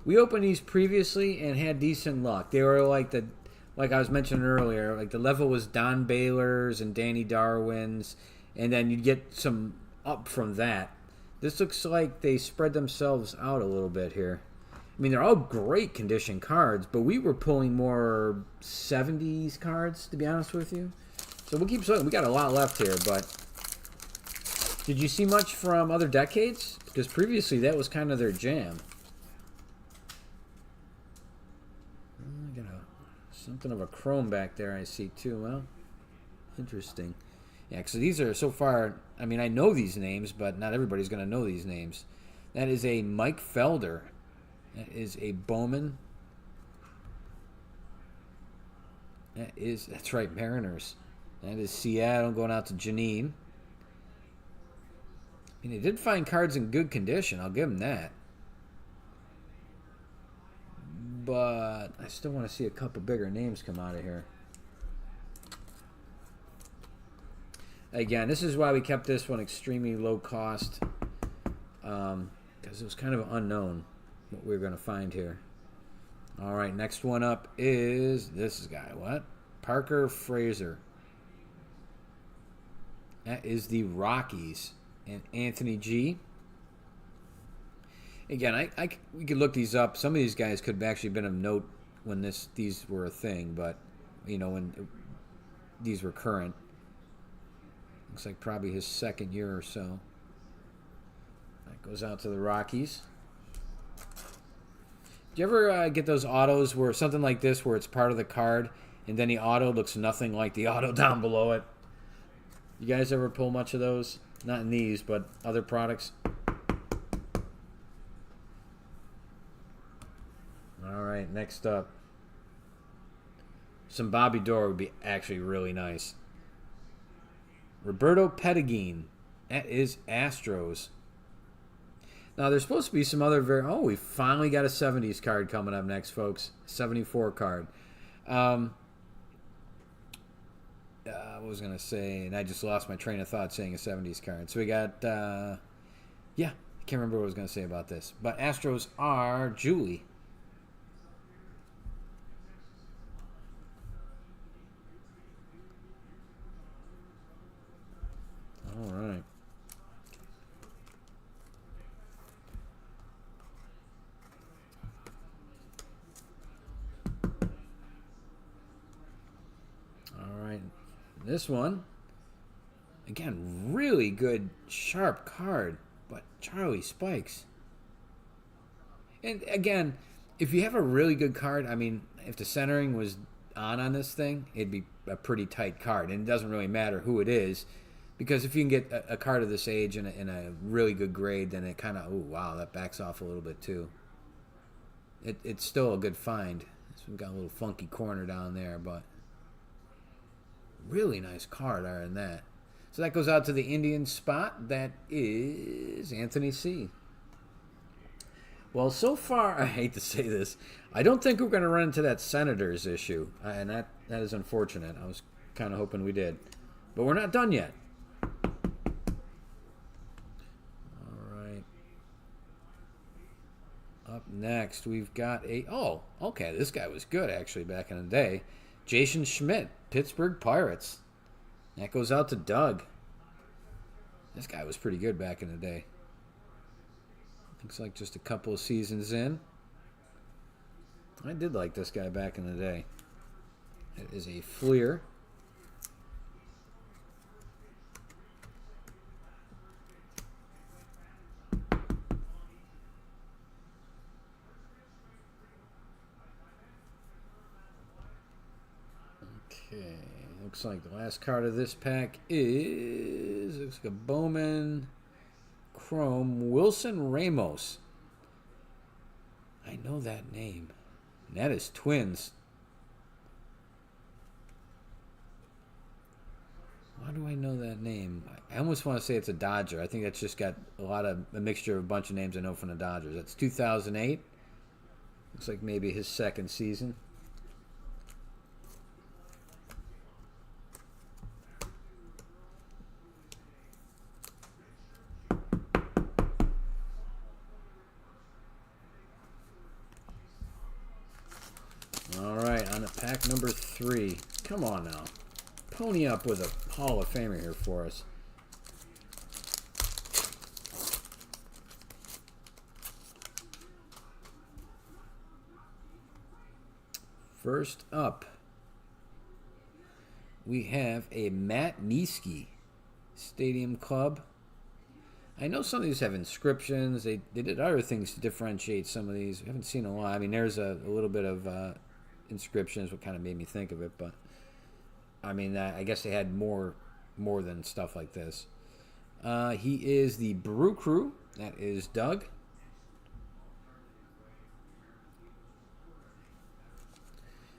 We opened these previously and had decent luck. They were like I was mentioning earlier, like the level was Don Baylor's and Danny Darwin's, and then you'd get some up from that. This looks like they spread themselves out a little bit here. I mean, they're all great condition cards, but we were pulling more 70s cards, to be honest with you. So we'll keep looking. We got a lot left here, but did you see much from other decades? Because previously that was kind of their jam. I got something of a chrome back there I see too. Well, interesting. Yeah, so these are so far, I mean, I know these names, but not everybody's going to know these names. That is a Mike Felder. That is a Bowman. That's right, Mariners. That is Seattle going out to Janine. I mean, they did find cards in good condition. I'll give them that. But I still want to see a couple bigger names come out of here. Again, this is why we kept this one extremely low cost. Because it was kind of unknown what we were going to find here. All right, next one up is this guy. What? Parker Fraser. That is the Rockies and Anthony G. Again, we could look these up. Some of these guys could have actually been of note when these were a thing, but you know, when these were current. Looks like probably his second year or so. That goes out to the Rockies. Do you ever get those autos where something like this, where it's part of the card, and then the auto looks nothing like the auto down below it? You guys ever pull much of those? Not in these, but other products. All right, next up. Some Bobby Dorr would be actually really nice. Roberto Pettigin. That is Astros. Now, there's supposed to be some other oh, we finally got a 70s card coming up next, folks. 74 card. What was I going to say? And I just lost my train of thought saying a 70s card. So we got, yeah, I can't remember what I was going to say about this. But Astros are Julie. All right. All right. This one, again, really good, sharp card, but Charlie Spikes. And again, if you have a really good card, I mean, if the centering was on this thing, it'd be a pretty tight card. And it doesn't really matter who it is, because if you can get a card of this age in a really good grade, then it kind of, oh, wow, that backs off a little bit too. It's still a good find. So we've got a little funky corner down there, but really nice card other than that. So that goes out to the Indian spot. That is Anthony C. Well, so far, I hate to say this, I don't think we're going to run into that Senators issue. And that is unfortunate. I was kind of hoping we did. But we're not done yet. All right. Up next, we've got a... Oh, okay, this guy was good, actually, back in the day. Jason Schmidt, Pittsburgh Pirates. That goes out to Doug. This guy was pretty good back in the day. Looks like just a couple of seasons in. I did like this guy back in the day. It is a Fleer. Okay, looks like the last card of this pack looks like a Bowman Chrome Wilson Ramos. I know that name. And that is Twins. Why do I know that name? I almost want to say it's a Dodger. I think that's just got a mixture of a bunch of names I know from the Dodgers. That's 2008. Looks like maybe his second season. All right, on to pack number 3. Come on now. Pony up with a Hall of Famer here for us. First up, we have a Matt Niesky Stadium Club. I know some of these have inscriptions. They did other things to differentiate some of these. We haven't seen a lot. I mean, there's a little bit of inscriptions, what kind of made me think of it, but I mean, I guess they had more than stuff like this. He is the Brew Crew. That is Doug.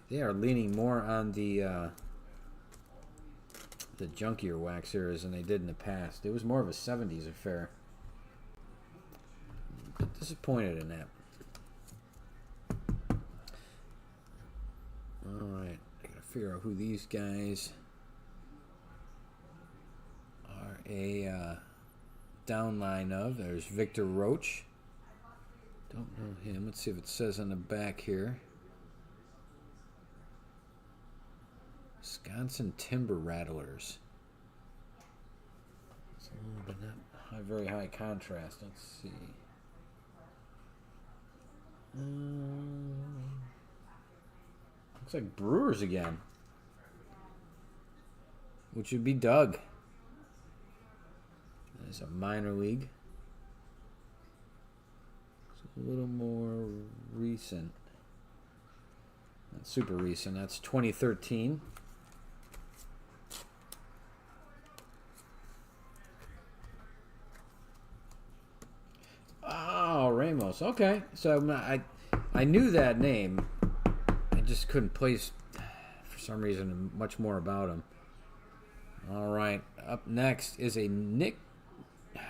They are leaning more on the junkier wax here than they did in the past. It was more of a 70s affair. A bit disappointed in that. Alright, I gotta figure out who these guys are a downline of. There's Victor Roach. Don't know him. Let's see if it says on the back here. Wisconsin Timber Rattlers. It's a little bit not very high contrast. Let's see. Looks like Brewers again, which would be Doug. There's a minor league. So a little more recent. Not super recent. That's 2013. Oh, Ramos. Okay, so I knew that name. I just couldn't place, for some reason, much more about him. All right, up next is a Nick.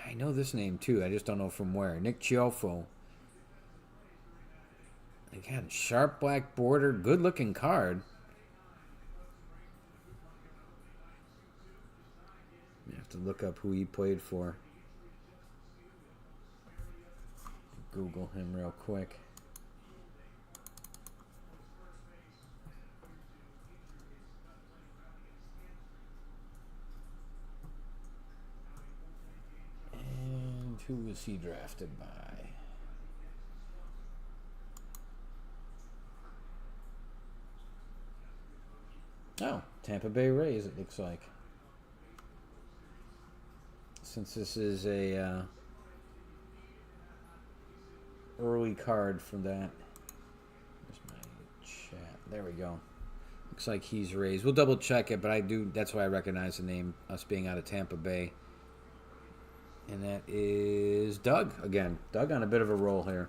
I know this name too. I just don't know from where. Nick Ciofo. Again, sharp black border, good-looking card. You have to look up who he played for. Google him real quick. And who was he drafted by? Oh, Tampa Bay Rays, it looks like. Since this is a early card from that. Where's my chat? There we go. Looks like he's Rays. We'll double check it, but I do. That's why I recognize the name, us being out of Tampa Bay. And that is Doug again. Doug on a bit of a roll here.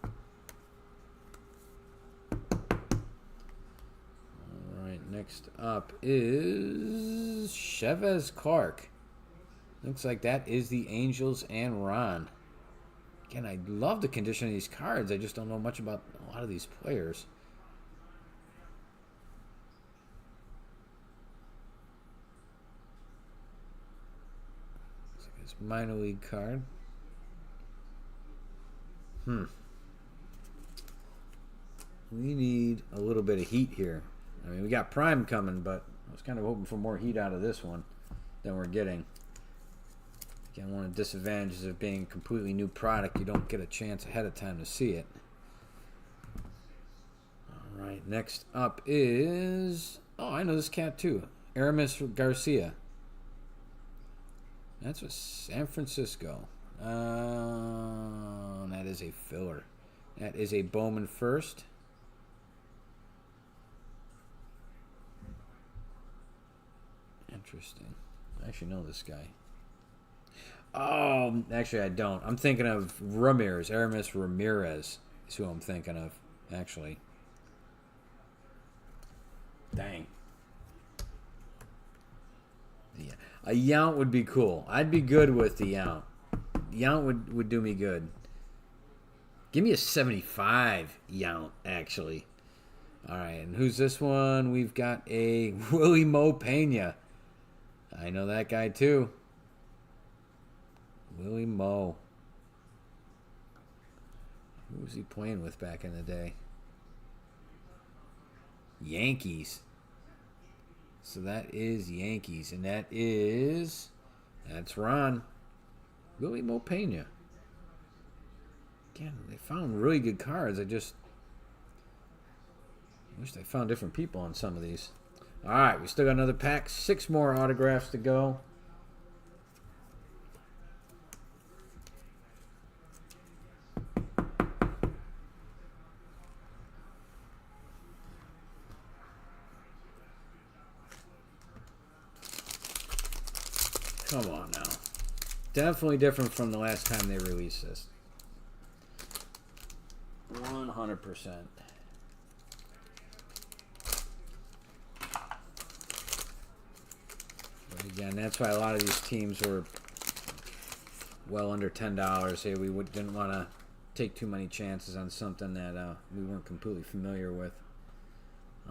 All right, next up is Chavez Clark. Looks like that is the Angels and Ron. Again, I love the condition of these cards. I just don't know much about a lot of these players. Looks like his minor league card. We need a little bit of heat here. I mean, we got Prime coming, but I was kind of hoping for more heat out of this one than we're getting. Again, one of the disadvantages of being a completely new product, you don't get a chance ahead of time to see it. All right, next up is... Oh, I know this cat too. Aramis Garcia. That's with San Francisco. That is a filler. That is a Bowman first. Interesting. I actually know this guy. Oh, actually, I don't. I'm thinking of Ramirez. Aramis Ramirez is who I'm thinking of, actually. Dang. Yeah. A Yount would be cool. I'd be good with the Yount. Yount would do me good. Give me a 75 Yount, actually. All right, and who's this one? We've got a Willie Mo Pena. I know that guy, too. Willie Mo. Who was he playing with back in the day? Yankees. So that is Yankees. And that's Ron. Willie Mo Pena. Again, they found really good cards. I just wish they found different people on some of these. All right, we still got another pack. 6 more autographs to go. Come on now. Definitely different from the last time they released this. 100%. But again, that's why a lot of these teams were well under $10. Hey, we didn't want to take too many chances on something that we weren't completely familiar with.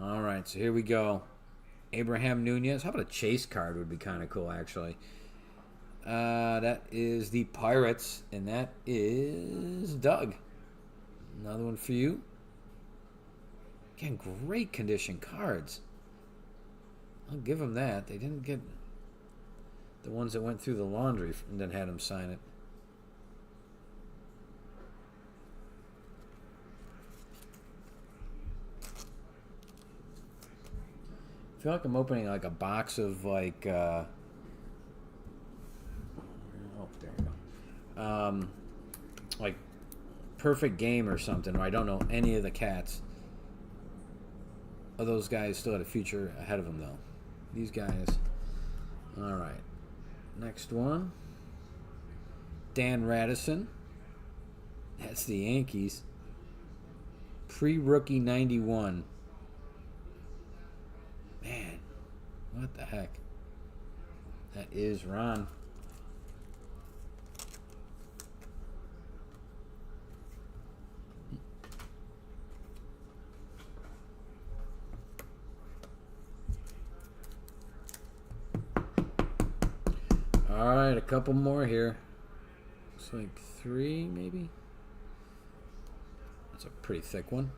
All right, so here we go. Abraham Nunez. How about a chase card would be kind of cool, actually. That is the Pirates, and that is Doug. Another one for you. Again, great condition cards. I'll give them that. They didn't get the ones that went through the laundry and then had them sign it. I feel like I'm opening like a box of like... oh, there we go. like Perfect Game or something, or I don't know any of the cats. Oh, those guys still had a future ahead of them, though. These guys. All right. Next one. Dan Radisson. That's the Yankees. Pre-rookie 91. Man, what the heck? That is Ron. All right, a couple more here. Looks like 3, maybe. That's a pretty thick one.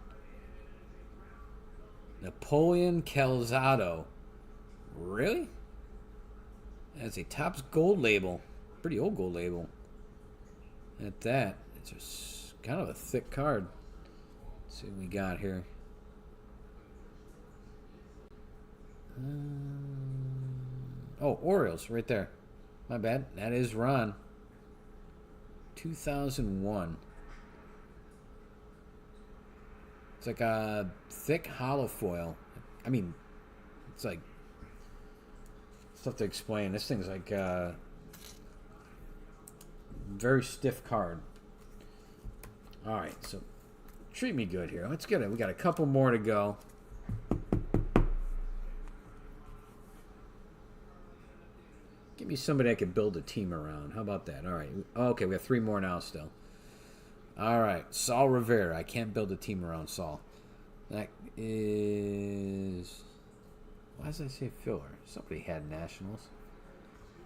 Napoleon Calzado. Really? That's a Topps gold label. Pretty old gold label. At that, it's just kind of a thick card. Let's see what we got here. Oh, Orioles, right there. My bad. That is Ron. 2001. It's like a thick hollow foil. I mean, it's like... It's tough to explain. This thing's like a very stiff card. Alright, so treat me good here. Let's get it. We got a couple more to go. Give me somebody I could build a team around. How about that? All right. Okay, we have 3 more now still. All right. Saul Rivera. I can't build a team around Saul. That is... Why does I say filler? Somebody had Nationals.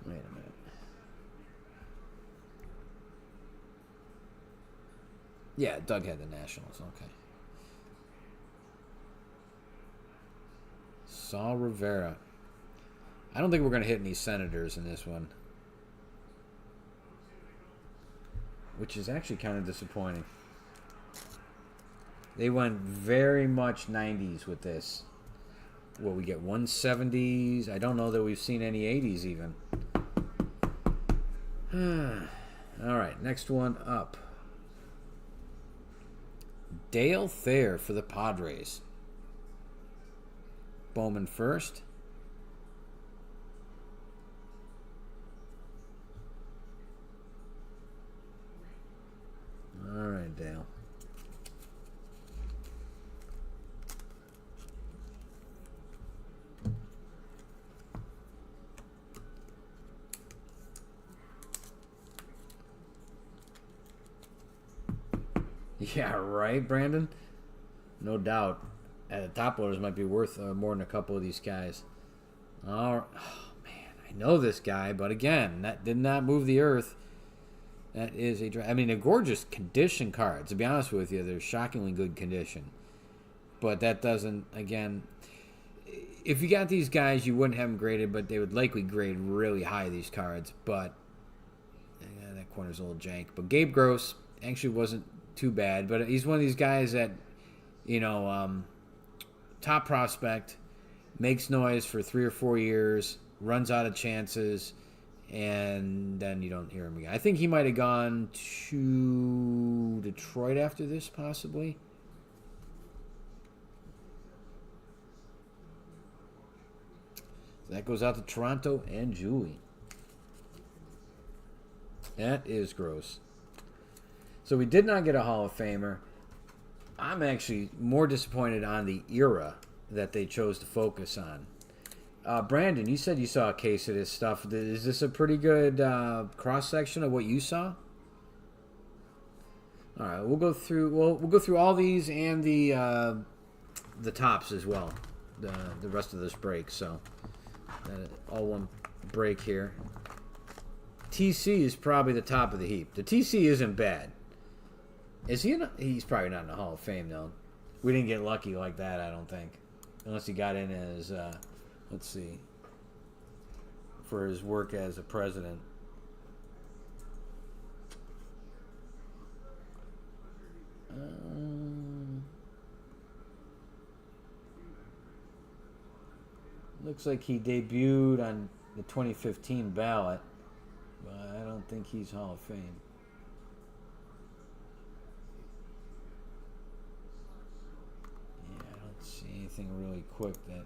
Wait a minute. Yeah, Doug had the Nationals. Okay. Saul Rivera. I don't think we're going to hit any Senators in this one. Which is actually kind of disappointing. They went very much 90s with this. What, we get 170s? I don't know that we've seen any 80s even. Alright, next one up. Dale Thayer for the Padres. Bowman first. All right, Dale. Yeah, right, Brandon? No doubt. At the top loaders might be worth more than a couple of these guys. Oh, man, I know this guy, but again, that did not move the earth. That is a gorgeous condition card. To be honest with you, they're shockingly good condition. But that doesn't, again, if you got these guys, you wouldn't have them graded, but they would likely grade really high, these cards. But, that corner's a little jank. But Gabe Gross actually wasn't too bad. But he's one of these guys that, top prospect, makes noise for 3 or 4 years, runs out of chances, and then you don't hear him again. I think he might have gone to Detroit after this, possibly. So that goes out to Toronto and Julie. That is gross. So we did not get a Hall of Famer. I'm actually more disappointed on the era that they chose to focus on. Brandon, you said you saw a case of this stuff. Is this a pretty good cross-section of what you saw? All right, we'll go through. We'll go through all these and the tops as well. The rest of this break. So all one break here. TC is probably the top of the heap. The TC isn't bad. Is he? He's probably not in the Hall of Fame though. We didn't get lucky like that, I don't think, unless he got in as. Let's see. For his work as a president. Looks like he debuted on the 2015 ballot, but I don't think he's Hall of Fame. anything really quick that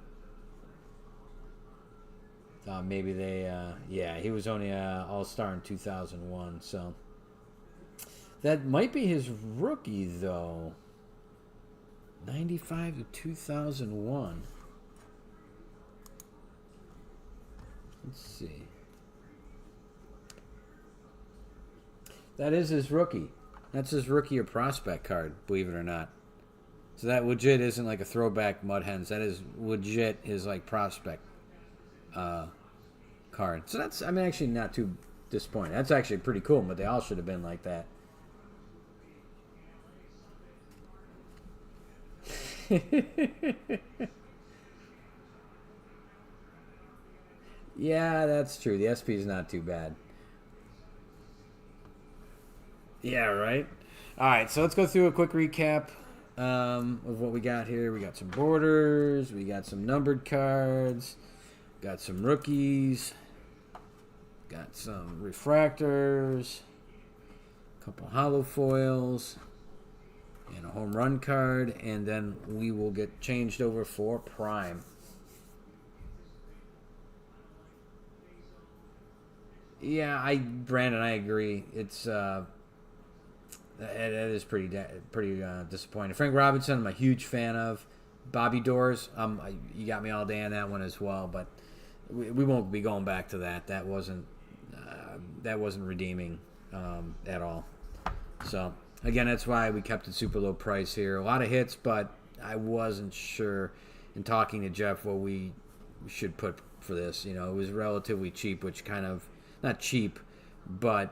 thought maybe they, yeah, he was only All-Star in 2001, so that might be his rookie though. 95 to 2001. Let's see. That is his rookie. That's his rookie or prospect card, believe it or not. So that legit isn't like a throwback Mud Hens. That is legit his like prospect card. So that's, I'm actually not too disappointed. That's actually pretty cool, but they all should have been like that. Yeah, that's true. The SP is not too bad. Yeah, right. All right, so let's go through a quick recap of what we got here. We got some borders, we got some numbered cards, got some rookies, got some refractors, a couple hollow foils, and a home run card, and then we will get changed over for Prime. Yeah, Brandon, I agree. It's that is pretty disappointing. Frank Robinson, I'm a huge fan of. Bobby Doors, you got me all day on that one as well, but we won't be going back to that. That wasn't redeeming at all. So again, that's why we kept it super low price here. A lot of hits, but I wasn't sure in talking to Jeff what we should put for this. You know, it was relatively cheap, which kind of, not cheap, but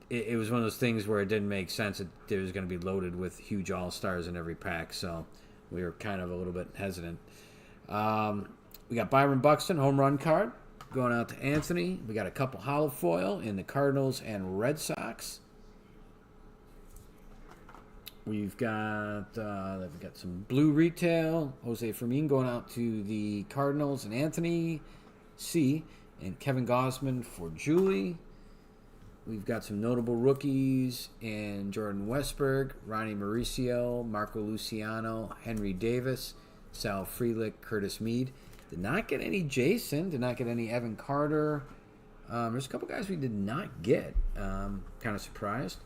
it was one of those things where it didn't make sense that it was going to be loaded with huge all-stars in every pack, so we were kind of a little bit hesitant. We got Byron Buxton, home run card, going out to Anthony. We got a couple hollow foil in the Cardinals and Red Sox. We've got some blue retail, Jose Fermin going out to the Cardinals and Anthony C, and Kevin Gausman for Julie. We've got some notable rookies in Jordan Westberg, Ronnie Mauricio, Marco Luciano, Henry Davis, Sal Frelick, Curtis Mead. Did not get any Jason. Did not get any Evan Carter. There's a couple guys we did not get. Kind of surprised.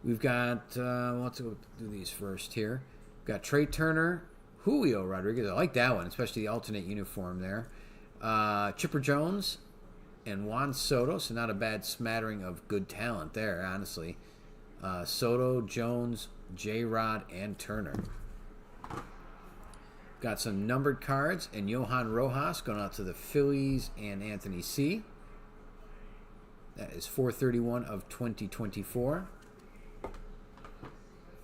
We've got, let's go do these first here. We've got Trey Turner, Julio Rodriguez. I like that one, especially the alternate uniform there. Chipper Jones and Juan Soto, so not a bad smattering of good talent there, honestly. Soto, Jones, J-Rod, and Turner. Got some numbered cards, and Johan Rojas going out to the Phillies and Anthony C. That is 431 of 2024.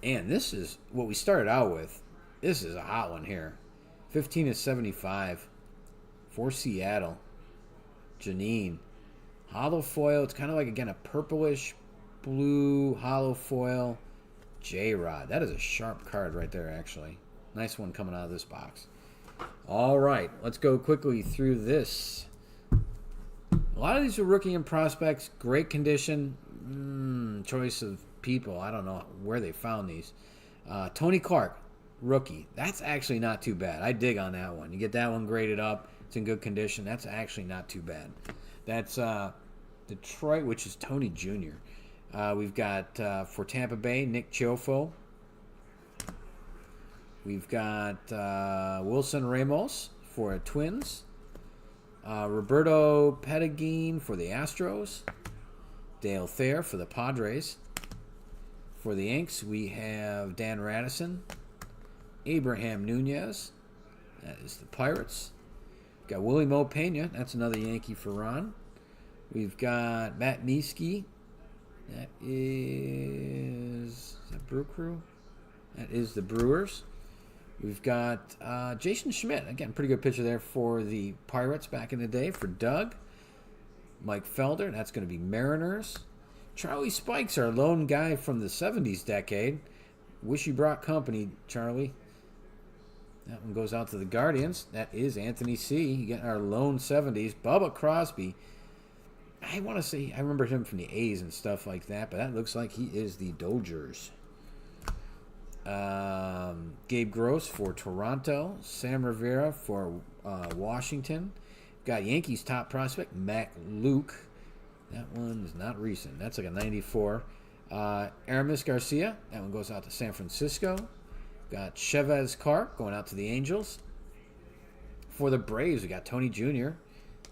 And this is what we started out with. This is a hot one here. 15 of 75 for Seattle. Janine. Hollow foil. It's kind of like, again, a purplish blue hollow foil. J-Rod. That is a sharp card right there, actually. Nice one coming out of this box. All right. Let's go quickly through this. A lot of these are rookie and prospects. Great condition. Choice of people. I don't know where they found these. Tony Clark, rookie. That's actually not too bad. I dig on that one. You get that one graded up. It's in good condition. That's actually not too bad. That's Detroit, which is Tony Jr. We've got for Tampa Bay, Nick Ciofo. We've got Wilson Ramos for Twins. Roberto Pedagin for the Astros. Dale Thayer for the Padres. For the Yanks, we have Dan Radisson. Abraham Nunez. That is the Pirates. Got Willie Mo Pena. That's another Yankee for Ron. We've got Matt Niesky. That is that Brew Crew? That is the Brewers. We've got Jason Schmidt. Again, pretty good pitcher there for the Pirates back in the day. For Doug. Mike Felder. That's going to be Mariners. Charlie Spikes, our lone guy from the 70s decade. Wish you brought company, Charlie. That one goes out to the Guardians. That is Anthony C. You get our lone 70s. Bubba Crosby. I want to say, I remember him from the A's and stuff like that, but that looks like he is the Dodgers. Gabe Gross for Toronto. Sam Rivera for Washington. Got Yankees top prospect, Mac Luke. That one is not recent. That's like a 94. Aramis Garcia. That one goes out to San Francisco. Got Chavez Carp going out to the Angels. For the Braves, we got Tony Jr.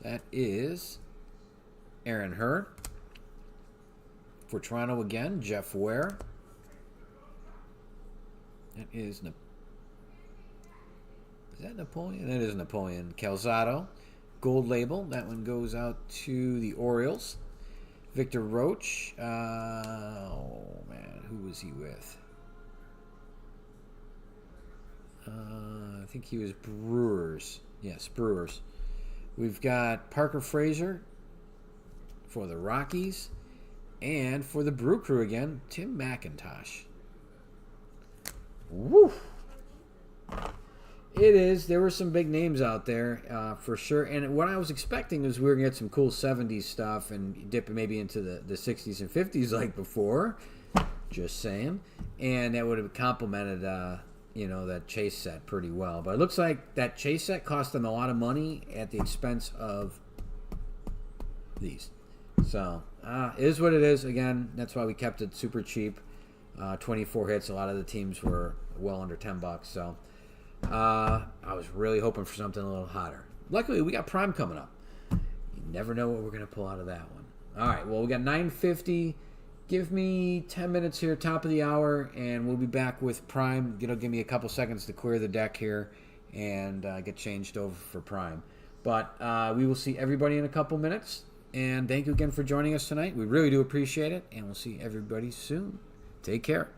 That is Aaron Hurd. For Toronto again, Jeff Ware. That is that Napoleon? That is Napoleon. Calzado. Gold label. That one goes out to the Orioles. Victor Roach. Oh, man. Who was he with? I think he was Brewers. Yes, Brewers. We've got Parker Frazier for the Rockies. And for the Brew Crew again, Tim McIntosh. Woo! It is. There were some big names out there for sure. And what I was expecting was we were going to get some cool 70s stuff and dip maybe into the 60s and 50s like before. Just saying. And that would have complemented, that chase set pretty well. But it looks like that chase set cost them a lot of money at the expense of these. So, it is what it is. Again, that's why we kept it super cheap. 24 hits. A lot of the teams were well under $10. So, I was really hoping for something a little hotter. Luckily, we got Prime coming up. You never know what we're going to pull out of that one. All right, well, we got 9:50. Give me 10 minutes here, top of the hour, and we'll be back with Prime. Give me a couple seconds to clear the deck here and get changed over for Prime. But we will see everybody in a couple minutes. And thank you again for joining us tonight. We really do appreciate it, and we'll see everybody soon. Take care.